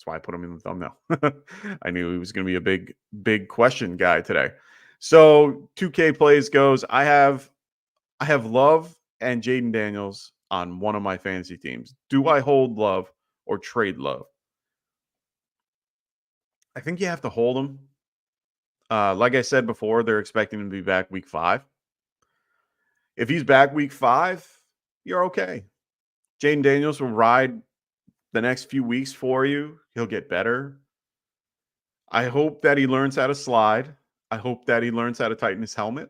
why I put him in the thumbnail. I knew he was going to be a big question guy today. So 2K plays goes. I have Love and Jaden Daniels on one of my fantasy teams. Do I hold Love or trade Love? I think you have to hold him. Like I said before, they're expecting him to be back week 5. If he's back week 5, you're okay. Jaden Daniels will ride the next few weeks for you. He'll get better. I hope that he learns how to slide. I hope that he learns how to tighten his helmet.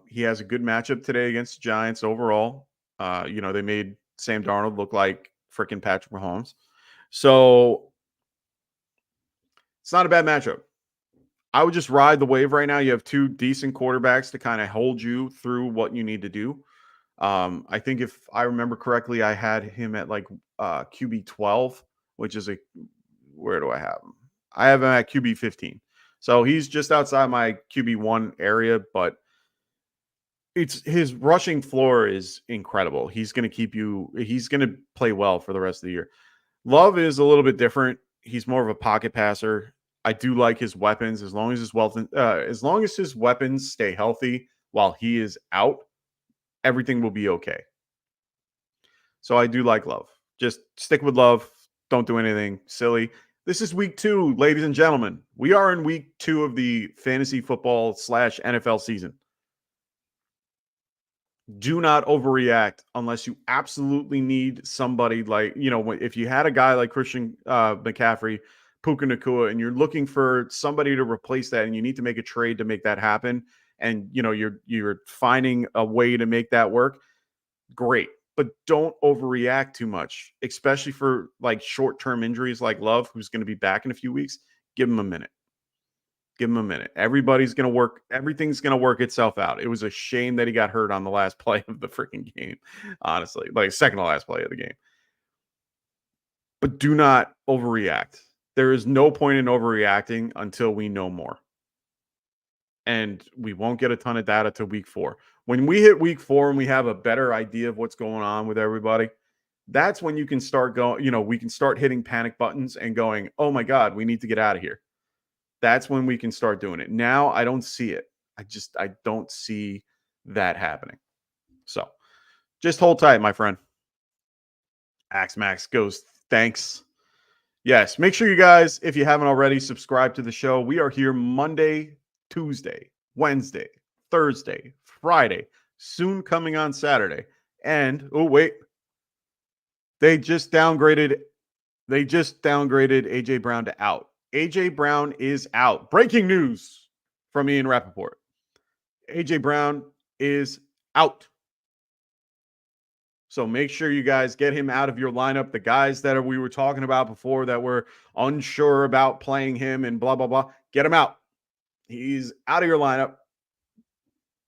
He has a good matchup today against the Giants overall. They made Sam Darnold look like freaking Patrick Mahomes. So it's not a bad matchup. I would just ride the wave right now. You have 2 decent quarterbacks to kind of hold you through what you need to do. I think if I remember correctly, I had him at like QB 12, which is where do I have him? I have him at QB 15. So he's just outside my QB 1 area, but his rushing floor is incredible. He's going to play well for the rest of the year. Love is a little bit different. He's more of a pocket passer. I do like his weapons as long as his weapons stay healthy while he is out, everything will be okay. So I do like Love. Just stick with Love. Don't do anything silly. This is week 2, ladies and gentlemen. We are in week 2 of the fantasy football / NFL season. Do not overreact unless you absolutely need somebody like, if you had a guy like Christian McCaffrey, Puka Nacua, and you're looking for somebody to replace that and you need to make a trade to make that happen, and you're finding a way to make that work, great. But don't overreact too much, especially for like short-term injuries like Love, who's going to be back in a few weeks. Give him a minute. Give him a minute. Everybody's going to work. Everything's going to work itself out. It was a shame that he got hurt on the last play of the freaking game, honestly. Like, second to last play of the game. But do not overreact. There is no point in overreacting until we know more. And we won't get a ton of data till week 4. When we hit week 4 and we have a better idea of what's going on with everybody, that's when you can start going, we can start hitting panic buttons and going, oh my God, we need to get out of here. That's when we can start doing it. Now I don't see it. I don't see that happening. So just hold tight, my friend. Axmax goes, thanks. Yes, make sure you guys, if you haven't already, subscribe to the show. We are here Monday, Tuesday, Wednesday, Thursday, Friday, soon coming on Saturday. And, oh, wait. They just downgraded AJ Brown to out. AJ Brown is out. Breaking news from Ian Rappaport. AJ Brown is out. So make sure you guys get him out of your lineup. The guys that we were talking about before that were unsure about playing him and blah, blah, blah, get him out. He's out of your lineup.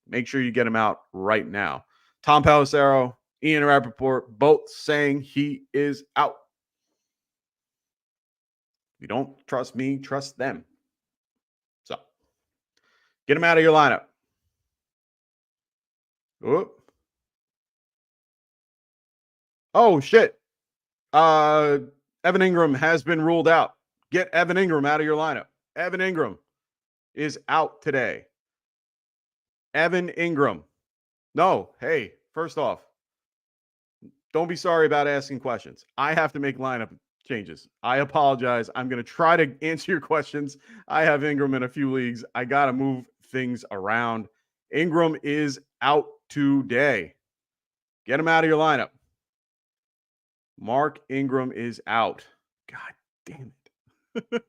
Make sure you get him out right now. Tom Pelissero, Ian Rappaport, both saying he is out. If you don't trust me, trust them. So, get him out of your lineup. Whoop. Oh, shit. Evan Ingram has been ruled out. Get Evan Ingram out of your lineup. Evan Ingram is out today. Evan Ingram. No, hey, first off, don't be sorry about asking questions. I have to make lineup changes. I apologize. I'm going to try to answer your questions. I have Ingram in a few leagues. I got to move things around. Ingram is out today. Get him out of your lineup. Mark Ingram is out. God damn it.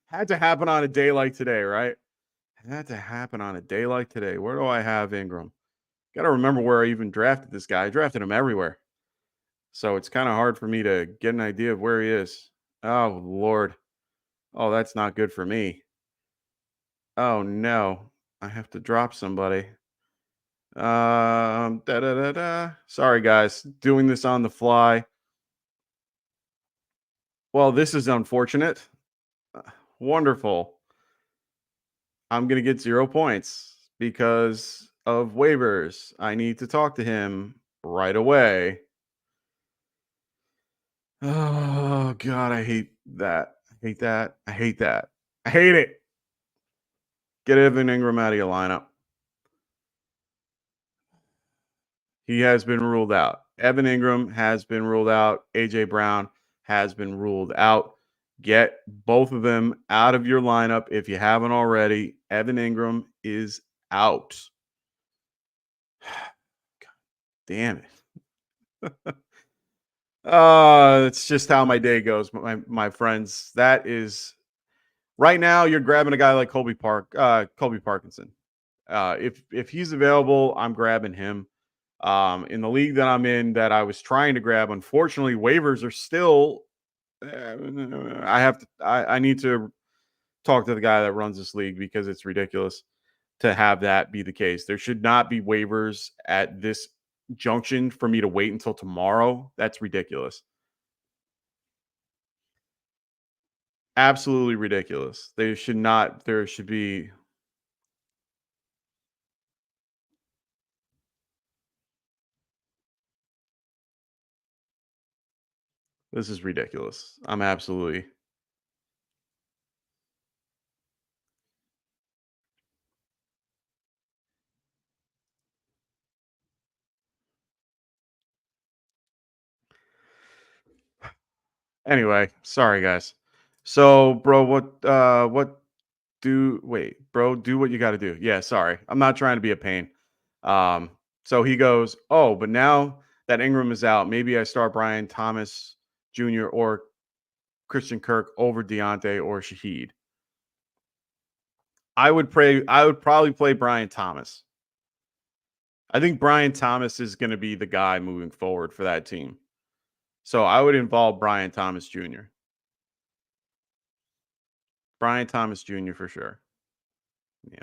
Had to happen on a day like today, right? Had to happen on a day like today. Where do I have Ingram? Got to remember where I even drafted this guy. I drafted him everywhere. So it's kind of hard for me to get an idea of where he is. Oh, Lord. Oh, that's not good for me. Oh, no. I have to drop somebody. Sorry, guys. Doing this on the fly. Well, this is unfortunate. Wonderful. I'm going to get 0 points because of waivers. I need to talk to him right away. Oh, God, I hate that. I hate that. I hate that. I hate it. Get Evan Ingram out of your lineup. He has been ruled out. Evan Ingram has been ruled out. AJ Brown has been ruled out. Get both of them out of your lineup if you haven't already. Evan Ingram is out. God damn it. It's just how my day goes, my friends. That is right now. You're grabbing a guy like Colby Parkinson. If he's available, I'm grabbing him. In the league that I'm in, that I was trying to grab, unfortunately, waivers are still. I need to talk to the guy that runs this league because it's ridiculous to have that be the case. There should not be waivers at this junction for me to wait until tomorrow. That's ridiculous. Absolutely ridiculous. There should be. This is ridiculous. I'm absolutely. Anyway, sorry guys. So, bro, do what you got to do. Yeah, sorry. I'm not trying to be a pain. So he goes, "Oh, but now that Ingram is out, maybe I start Brian Thomas Jr. or Christian Kirk over Deontay or Shaheed." I would probably play Brian Thomas. I think Brian Thomas is going to be the guy moving forward for that team. So I would involve Brian Thomas Jr. Brian Thomas Jr. for sure. Yeah.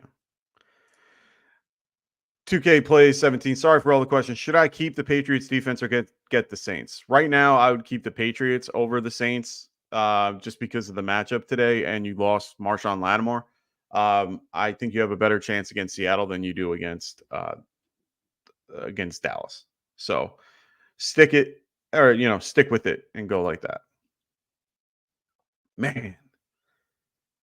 2K plays 17. Sorry for all the questions. Should I keep the Patriots defense or get the Saints? Right now, I would keep the Patriots over the Saints just because of the matchup today, and you lost Marshawn Lattimore. I think you have a better chance against Seattle than you do against Dallas. So stick with it and go like that. Man.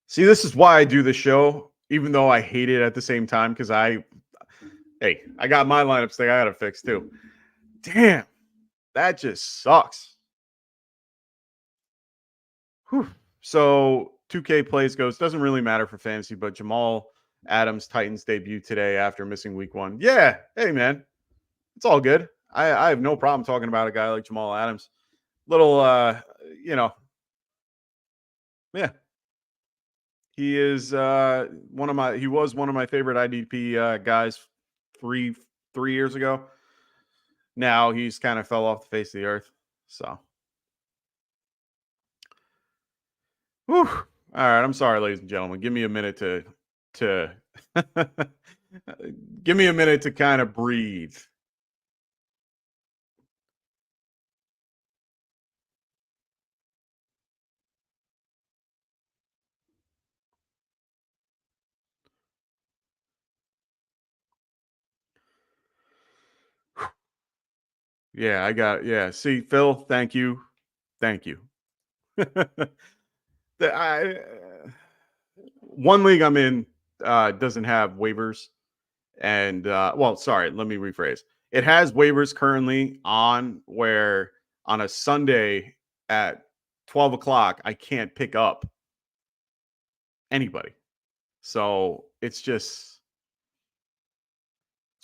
See, this is why I do the show, even though I hate it at the same time, because I got my lineups thing I got to fix too. Damn, that just sucks. Whew. So 2K plays goes, doesn't really matter for fantasy, but Jamal Adams Titans debut today after missing week 1. Yeah, hey man, it's all good. I have no problem talking about a guy like Jamal Adams. Little, yeah. He is he was one of my favorite IDP guys 3 years ago. Now he's kind of fell off the face of the earth. So, whew. All right. I'm sorry, ladies and gentlemen. Give me a minute to give me a minute to kind of breathe. Yeah, I got it. Yeah. See, Phil, thank you. Thank you. One league I'm in doesn't have waivers. And sorry, let me rephrase. It has waivers currently on where on a Sunday at 12 o'clock, I can't pick up anybody. So it's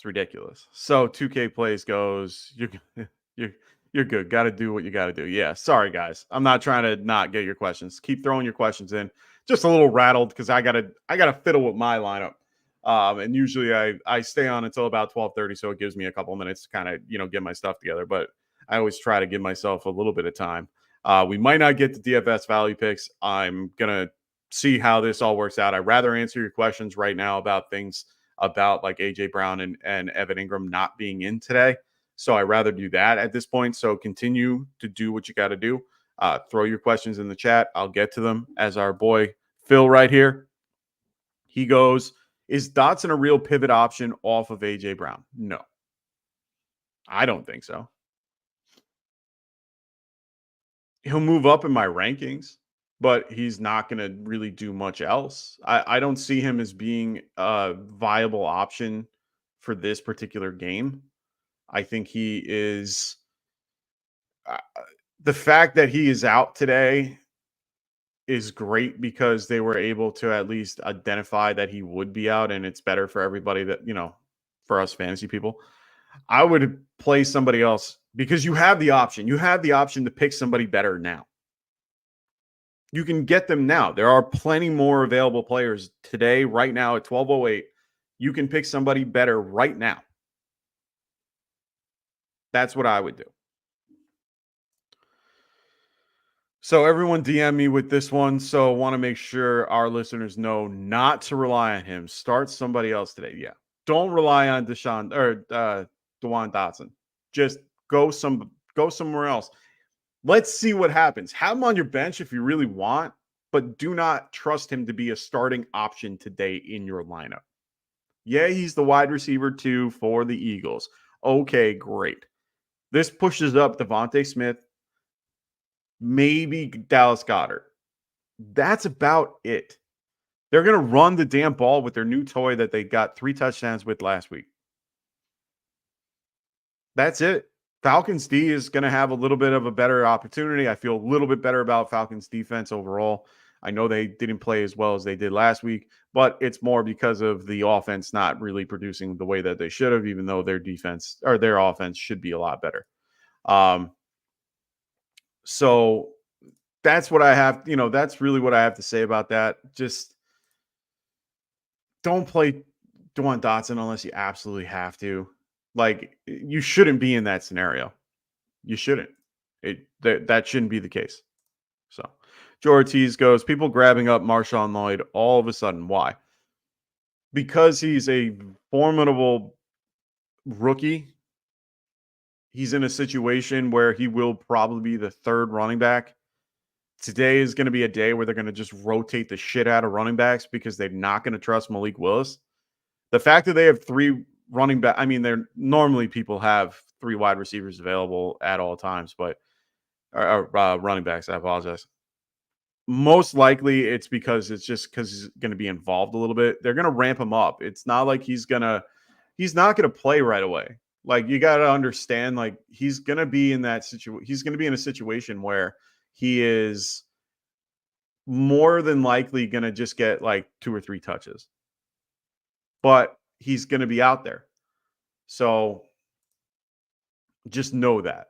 ridiculous. So 2K plays goes, you're good. Got to do what you got to do. Yeah. Sorry, guys. I'm not trying to not get your questions. Keep throwing your questions in. Just a little rattled because I gotta fiddle with my lineup. And usually I stay on until about 12:30, so it gives me a couple minutes to kind of get my stuff together. But I always try to give myself a little bit of time. We might not get the DFS value picks. I'm gonna see how this all works out. I'd rather answer your questions right now about things about like AJ Brown and Evan Ingram not being in today. So I'd rather do that at this point. So continue to do what you got to do. Throw your questions in the chat. I'll get to them. As our boy Phil right here, he goes, is Dotson a real pivot option off of AJ Brown? No, I don't think so. He'll move up in my rankings, but he's not going to really do much else. I don't see him as being a viable option for this particular game. I think he is the fact that he is out today is great because they were able to at least identify that he would be out, and it's better for everybody that, for us fantasy people. I would play somebody else because you have the option. You have the option to pick somebody better now. You can get them now. There are plenty more available players today, right now at 12:08. You can pick somebody better right now. That's what I would do. So everyone DM me with this one. So want to make sure our listeners know not to rely on him. Start somebody else today. Yeah. Don't rely on Dewan Dotson. Just go somewhere else. Let's see what happens. Have him on your bench if you really want, but do not trust him to be a starting option today in your lineup. Yeah, he's the wide receiver 2 for the Eagles. Okay, great. This pushes up Devontae Smith, maybe Dallas Goedert. That's about it. They're going to run the damn ball with their new toy that they got 3 touchdowns with last week. That's it. Falcons D is going to have a little bit of a better opportunity. I feel a little bit better about Falcons defense overall. I know they didn't play as well as they did last week, but it's more because of the offense not really producing the way that they should have, even though their defense or their offense should be a lot better. So that's what I have. That's really what I have to say about that. Just don't play Dewan Dotson unless you absolutely have to. Like, you shouldn't be in that scenario. You shouldn't. That shouldn't be the case. So, Joe Ortiz goes, people grabbing up Marshawn Lloyd all of a sudden. Why? because he's a formidable rookie, he's in a situation where he will probably be the third running back. Today is going to be a day where they're going to just rotate the shit out of running backs because they're not going to trust Malik Willis. The fact that they have three running back, I mean, they're normally people have three wide receivers available at all times, but running backs, I apologize. Most likely it's because he's going to be involved a little bit. They're going to ramp him up. It's not like he's not going to play right away. Like, you got to understand, like, he's going to be in that situation. He's going to be in a situation where he is more than likely going to just get like 2 or 3 touches, but he's going to be out there. So just know that.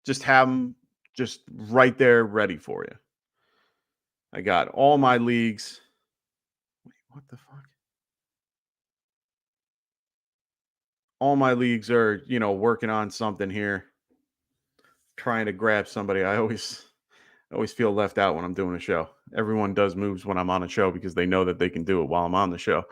Just have him just right there ready for you. I got all my leagues. Wait, what the fuck? All my leagues are, working on something here. Trying to grab somebody. I always feel left out when I'm doing a show. Everyone does moves when I'm on a show because they know that they can do it while I'm on the show.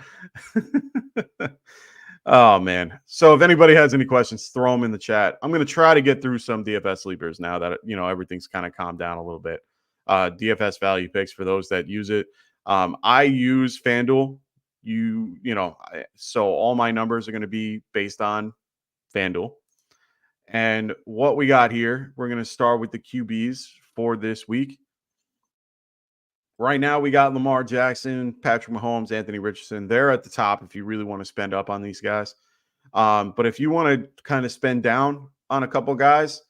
Oh, man. So if anybody has any questions, throw them in the chat. I'm going to try to get through some DFS sleepers now that, everything's kind of calmed down a little bit. DFS value picks for those that use it. I use FanDuel. So all my numbers are going to be based on FanDuel. And what we got here, we're going to start with the QBs for this week. Right now, we got Lamar Jackson, Patrick Mahomes, Anthony Richardson. They're at the top if you really want to spend up on these guys. But if you want to kind of spend down on a couple guys,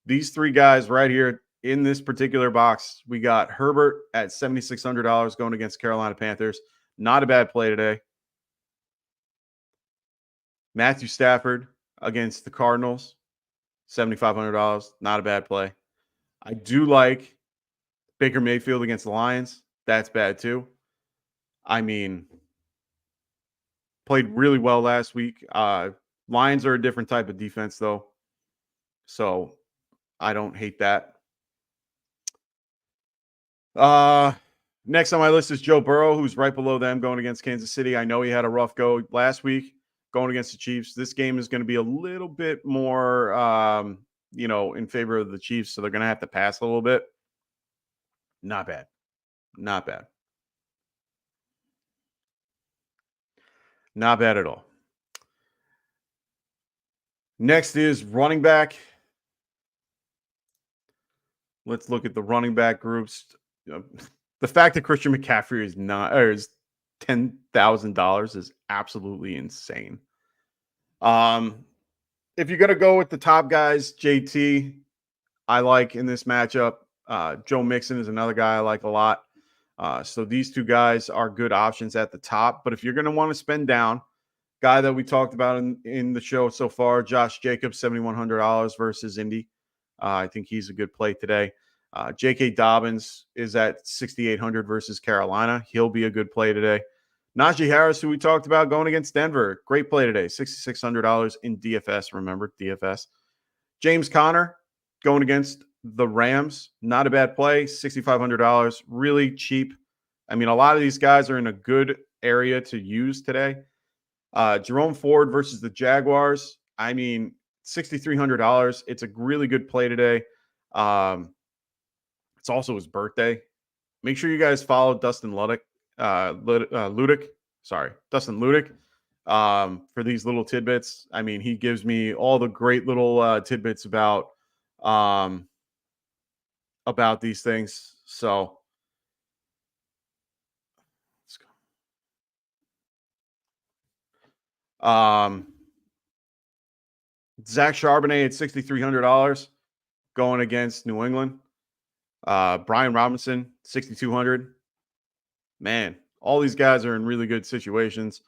these 3 guys right here in this particular box, we got Herbert at $7,600 going against Carolina Panthers. Not a bad play today. Matthew Stafford against the Cardinals. $7,500. Not a bad play. I do like Baker Mayfield against the Lions. That's bad too. I mean, played really well last week. Lions are a different type of defense, though. So I don't hate that. Next on my list is Joe Burrow, who's right below them going against Kansas City. I know he had a rough go last week going against the Chiefs. This game is going to be a little bit more, in favor of the Chiefs. So they're going to have to pass a little bit. Not bad. Not bad. Not bad at all. Next is running back. Let's look at the running back groups. The fact that Christian McCaffrey is $10,000 is absolutely insane. If you're gonna go with the top guys, JT, I like in this matchup. Joe Mixon is another guy I like a lot. So these 2 guys are good options at the top. But if you're gonna want to spend down, guy that we talked about in the show so far, Josh Jacobs, $7,100 versus Indy. I think he's a good play today. J.K. Dobbins is at $6,800 versus Carolina. He'll be a good play today. Najee Harris, who we talked about, going against Denver. Great play today. $6,600 in DFS. Remember, DFS. James Conner going against the Rams. Not a bad play. $6,500. Really cheap. I mean, a lot of these guys are in a good area to use today. Jerome Ford versus the Jaguars. I mean, $6,300. It's a really good play today. It's also his birthday. Make sure you guys follow Dustin Dustin Ludick, for these little tidbits. I mean, he gives me all the great little tidbits about these things. So let's go. Zach Charbonnet at $6,300 going against New England. Brian Robinson, $6,200. Man, all these guys are in really good situations.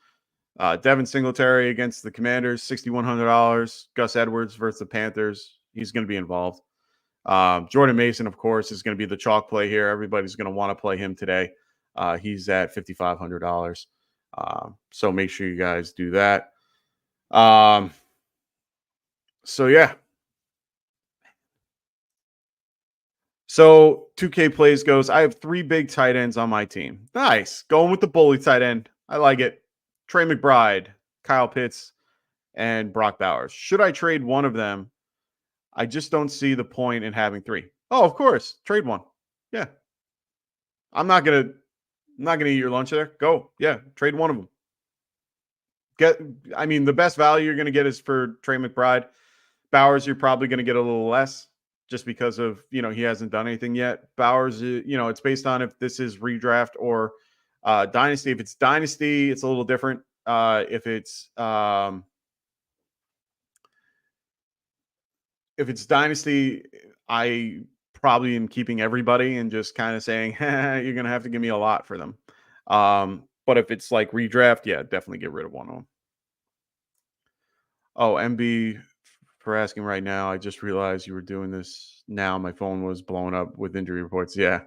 Devin Singletary against the Commanders, $6,100. Gus Edwards versus the Panthers. He's going to be involved. Jordan Mason, of course, is going to be the chalk play here. Everybody's going to want to play him today. He's at $5,500. So make sure you guys do that. So, yeah. So 2K plays goes, I have 3 big tight ends on my team. Nice. Going with the bully tight end. I like it. Trey McBride, Kyle Pitts, and Brock Bowers. Should I trade one of them? I just don't see the point in having 3. Oh, of course. Trade one. Yeah. I'm not gonna eat your lunch there. Go. Yeah. Trade one of them. The best value you're gonna get is for Trey McBride. Bowers, you're probably gonna get a little less just because of, he hasn't done anything yet. Bowers, it's based on if this is redraft or Dynasty. If it's Dynasty, it's a little different. If it's Dynasty, I probably am keeping everybody and just kind of saying, you're going to have to give me a lot for them. But if it's like redraft, yeah, definitely get rid of one of them. Oh, MB, for asking right now, I just realized you were doing this now. My phone was blowing up with injury reports. Yeah.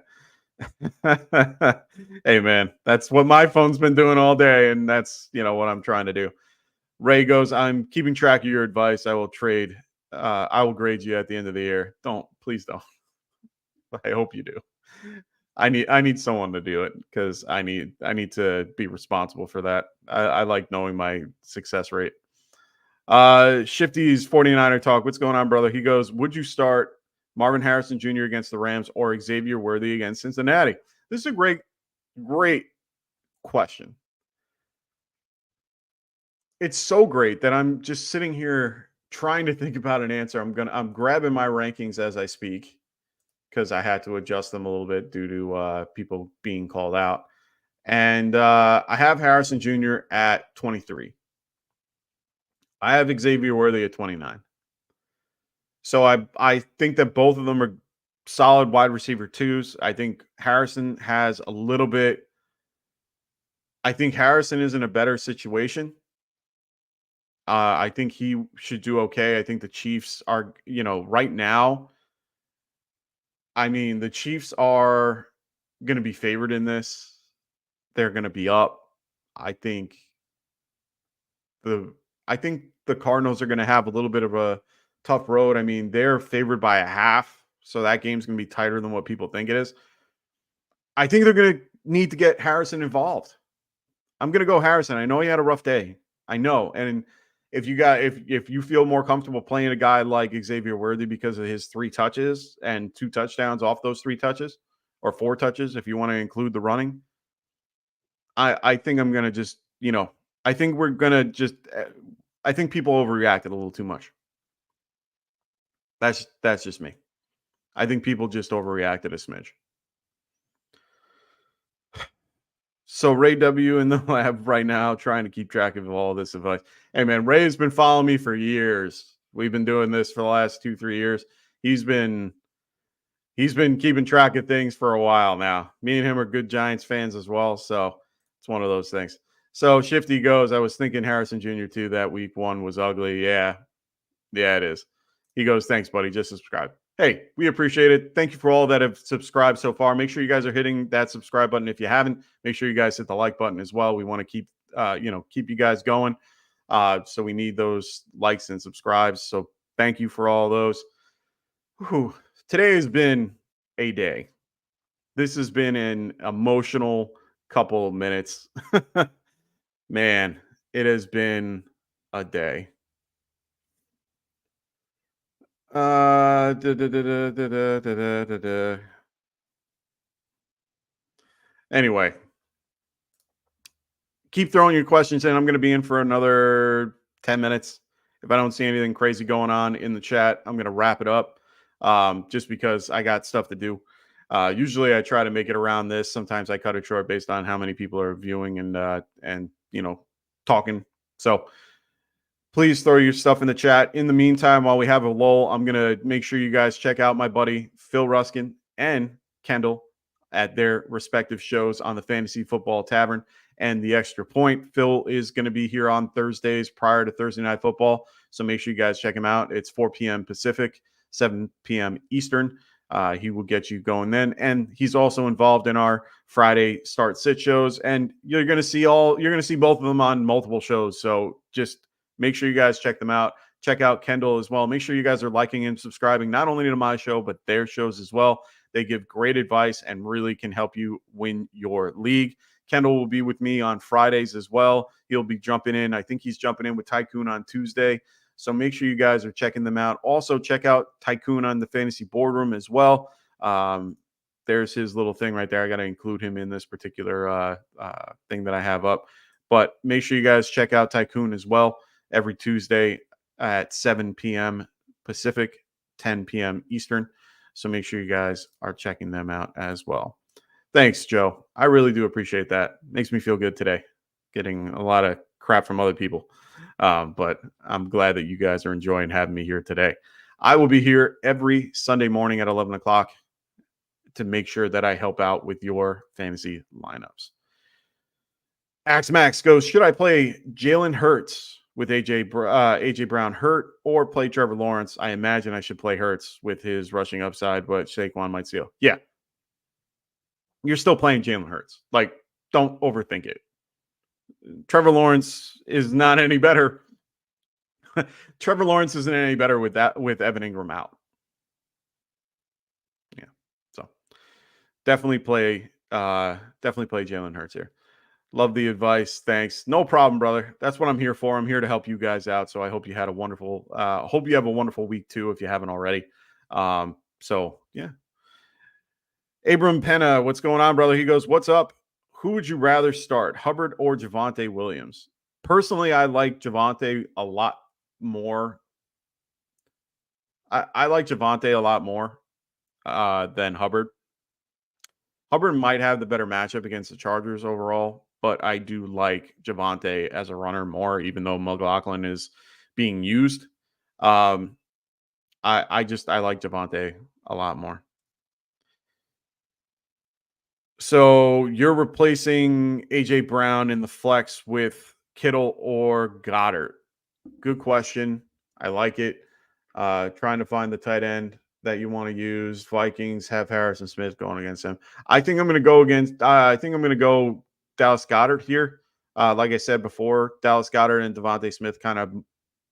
Hey, man, that's what my phone's been doing all day. And that's, what I'm trying to do. Ray goes, I'm keeping track of your advice. I will trade. I will grade you at the end of the year. Please don't. I hope you do. I need someone to do it because I need to be responsible for that. I like knowing my success rate. Shifty's 49er talk. What's going on, brother? He goes, would you start Marvin Harrison Jr. against the Rams or Xavier Worthy against Cincinnati? This is a great question. It's so great that I'm just sitting here trying to think about an answer. I'm grabbing my rankings as I speak because I had to adjust them a little bit due to people being called out. And I have Harrison Jr. at 23. I have Xavier Worthy at 29. So I think that both of them are solid wide receiver 2s. I think Harrison has a little bit. I think Harrison is in a better situation. I think he should do okay. I think the Chiefs are, right now, the Chiefs are going to be favored in this. They're going to be up. I think the Cardinals are going to have a little bit of a tough road. They're favored by a half, so that game's going to be tighter than what people think it is. I think they're going to need to get Harrison involved. I'm going to go Harrison. I know he had a rough day. I know. And if you feel more comfortable playing a guy like Xavier Worthy because of his 3 touches and 2 touchdowns off those 3 touches, or 4 touches if you want to include the running, I think I'm going to just, I think we're going to just, I think people overreacted a little too much. That's just me. I think people just overreacted a smidge. So Ray W in the lab right now trying to keep track of all this advice. Hey, man, Ray has been following me for years. We've been doing this for the last 2-3 years. He's been keeping track of things for a while now. Me and him are good Giants fans as well, so it's one of those things. So Shifty goes, I was thinking Harrison Jr. too, that week 1 was ugly. Yeah, it is. He goes, thanks, buddy. Just subscribe. Hey, we appreciate it. Thank you for all that have subscribed so far. Make sure you guys are hitting that subscribe button. If you haven't, make sure you guys hit the like button as well. We want to keep you guys going. So we need those likes and subscribes. So thank you for all those. Whew. Today has been a day. This has been an emotional couple of minutes. Man, it has been a day. Anyway, keep throwing your questions in. I'm going to be in for another 10 minutes. If I don't see anything crazy going on in the chat, I'm going to wrap it up just because I got stuff to do. Usually I try to make it around this. Sometimes I cut it short based on how many people are viewing and talking. So please throw your stuff in the chat. In the meantime, while we have a lull, I'm going to make sure you guys check out my buddy Phil Ruskin and Kendall at their respective shows on the Fantasy Football Tavern and the Extra Point. Phil is going to be here on Thursdays prior to Thursday Night Football, so make sure you guys check him out. It's 4 p.m. Pacific, 7 p.m. Eastern. He will get you going then, and he's also involved in our Friday start sit shows. And you're going to see both of them on multiple shows. So just make sure you guys check them out. Check out Kendall as well. Make sure you guys are liking and subscribing, not only to my show, but their shows as well. They give great advice and really can help you win your league. Kendall will be with me on Fridays as well. He'll be jumping in. I think he's jumping in with Tycoon on Tuesday. So make sure you guys are checking them out. Also, check out Tycoon on the Fantasy Boardroom as well. There's his little thing right there. I got to include him in this particular thing that I have up. But make sure you guys check out Tycoon as well every Tuesday at 7 p.m. Pacific, 10 p.m. Eastern. So make sure you guys are checking them out as well. Thanks, Joe. I really do appreciate that. Makes me feel good today, getting a lot of crap from other people. But I'm glad that you guys are enjoying having me here today. I will be here every Sunday morning at 11 o'clock to make sure that I help out with your fantasy lineups. Axe Max goes, should I play Jalen Hurts with AJ Brown hurt or play Trevor Lawrence? I imagine I should play Hurts with his rushing upside, but Saquon might steal. Yeah. You're still playing Jalen Hurts. Like, don't overthink it. Trevor Lawrence is not any better. Trevor Lawrence isn't any better with Evan Ingram out. Yeah. So definitely play Jalen Hurts here. Love the advice. Thanks. No problem, brother. That's what I'm here for. I'm here to help you guys out. So I hope you had a wonderful, hope you have a wonderful week too, if you haven't already. So yeah. Abram Penna, what's going on, brother? He goes, what's up? Who would you rather start, Hubbard or Javonte Williams? Personally, I like Javonte a lot more. I like Javonte a lot more than Hubbard. Hubbard might have the better matchup against the Chargers overall, but I do like Javonte as a runner more, even though McLaughlin is being used. I like Javonte a lot more. So you're replacing AJ Brown in the flex with Kittle or Goddard. Good question. I like it. Trying to find the tight end that you want to use. Vikings have Harrison Smith going against him. I think I'm going to go Dallas Goedert here. Like I said before, Dallas Goedert and Devontae Smith kind of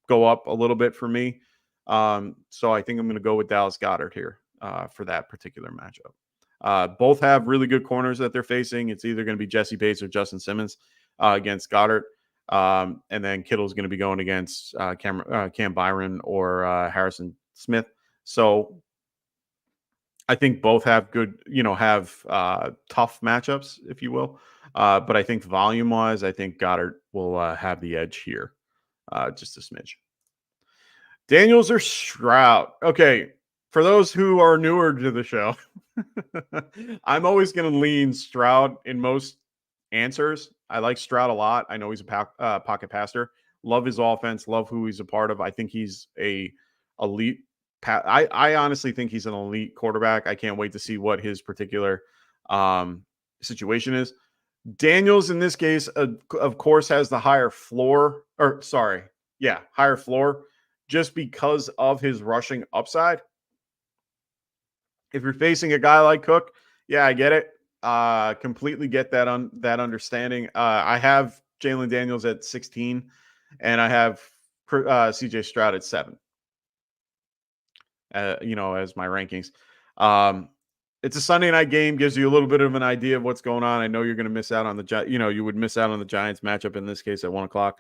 go up a little bit for me. So I think I'm going to go with Dallas Goedert here for that particular matchup. Both have really good corners that they're facing. It's either going to be Jesse Bates or Justin Simmons against Goddard. And then Kittle's going to be going against Cam Byron or Harrison Smith. So I think both have good, tough matchups, if you will. But I think volume-wise, I think Goddard will have the edge here, just a smidge. Daniels or Stroud? Okay, for those who are newer to the show, I'm always going to lean Stroud in most answers. I like Stroud a lot. I know he's a pocket passer. Love his offense. Love who he's a part of. I think he's a elite. I honestly think he's an elite quarterback. I can't wait to see what his particular situation is. Daniels, in this case, of course, has the higher floor. Higher floor, just because of his rushing upside. If you're facing a guy like Cook, yeah, I get it. Completely get that understanding. I have Jalen Daniels at 16, and I have CJ Stroud at 7. As my rankings. It's a Sunday night game, gives you a little bit of an idea of what's going on. I know you're going to miss out on you would miss out on the Giants matchup in this case at 1 o'clock.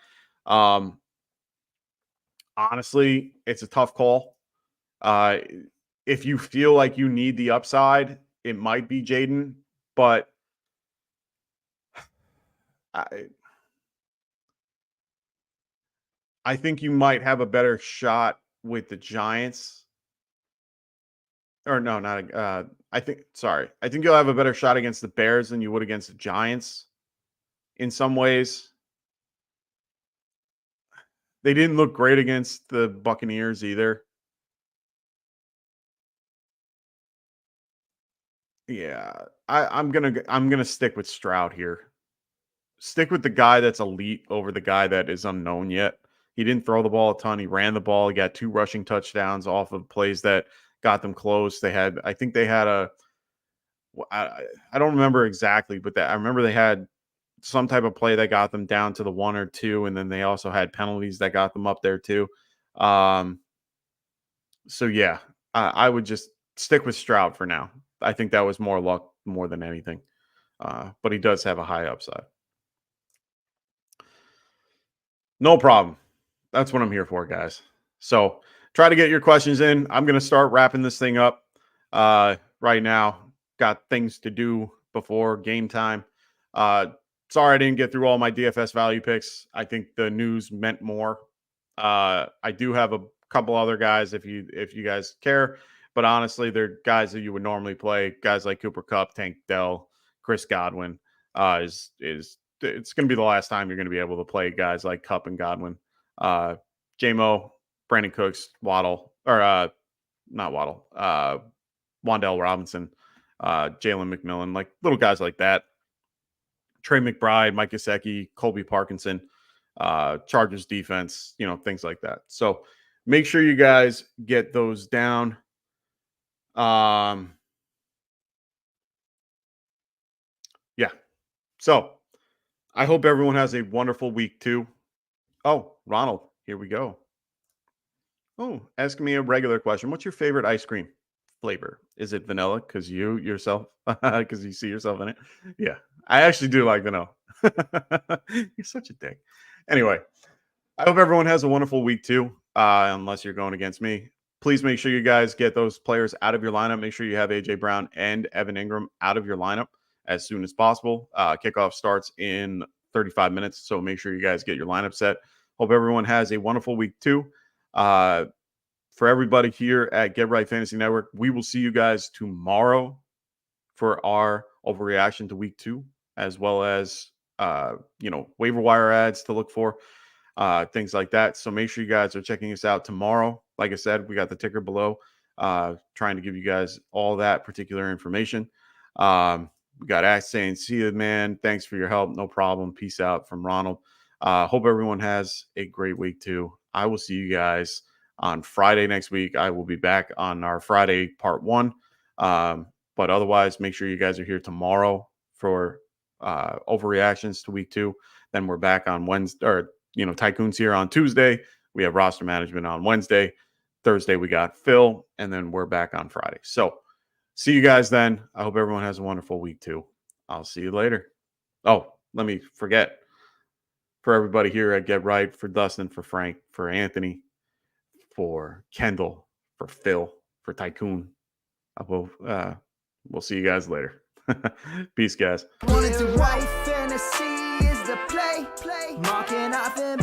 Honestly, it's a tough call. If you feel like you need the upside, it might be Jaden, but I think you might have a better shot with the Giants. Or no, not I think you'll have a better shot against the Bears than you would against the Giants in some ways. They didn't look great against the Buccaneers either. Yeah, I'm gonna stick with Stroud here. Stick with the guy that's elite over the guy that is unknown yet. He didn't throw the ball a ton. He ran the ball. He got 2 rushing touchdowns off of plays that got them close. I don't remember exactly, but I remember they had some type of play that got them down to the 1 or 2, and then they also had penalties that got them up there too. So yeah, I would just stick with Stroud for now. I think that was more luck more than anything. but he does have a high upside. No problem. That's what I'm here for, guys. So try to get your questions in. I'm going to start wrapping this thing up right now. Got things to do before game time. Sorry I didn't get through all my DFS value picks. I think the news meant more. I do have a couple other guys if you guys care, but honestly, they're guys that you would normally play. Guys like Cooper Kupp, Tank Dell, Chris Godwin. It's going to be the last time you're going to be able to play guys like Kupp and Godwin. JMO, Brandon Cooks, Waddle, or not Waddle, Wan'Dale Robinson, Jalen McMillan, like little guys like that. Trey McBride, Mike Gesicki, Colby Parkinson, Chargers defense, things like that. So make sure you guys get those down. Yeah. So I hope everyone has a wonderful week too. Oh, Ronald, here we go. Oh, ask me a regular question. What's your favorite ice cream flavor? Is it vanilla? Because you yourself, because you see yourself in it. Yeah, I actually do like vanilla. You're such a dick. Anyway, I hope everyone has a wonderful week too, unless you're going against me. Please make sure you guys get those players out of your lineup. Make sure you have A.J. Brown and Evan Ingram out of your lineup as soon as possible. Kickoff starts in 35 minutes, so make sure you guys get your lineup set. Hope everyone has a wonderful week too. For everybody here at Get Right Fantasy Network, we will see you guys tomorrow for our overreaction to week 2, as well as waiver wire ads to look for, things like that. So make sure you guys are checking us out tomorrow. Like I said, we got the ticker below, trying to give you guys all that particular information. We got Ask saying, see you, man. Thanks for your help. No problem. Peace out from Ronald. Hope everyone has a great week too. I will see you guys on Friday next week. I will be back on our Friday part 1. But otherwise, make sure you guys are here tomorrow for overreactions to week 2. Then we're back on Wednesday, or Tycoon's here on Tuesday. We have roster management on Wednesday. Thursday we got Phil, and then we're back on Friday. So see you guys then. I hope everyone has a wonderful week too. I'll see you later. Oh, let me forget. For everybody here at Get Right, for Dustin, for Frank, for Anthony, for Kendall, for Phil, for Tycoon, we'll see you guys later. Peace, guys. Wanted to white fantasy is the play. Marking off and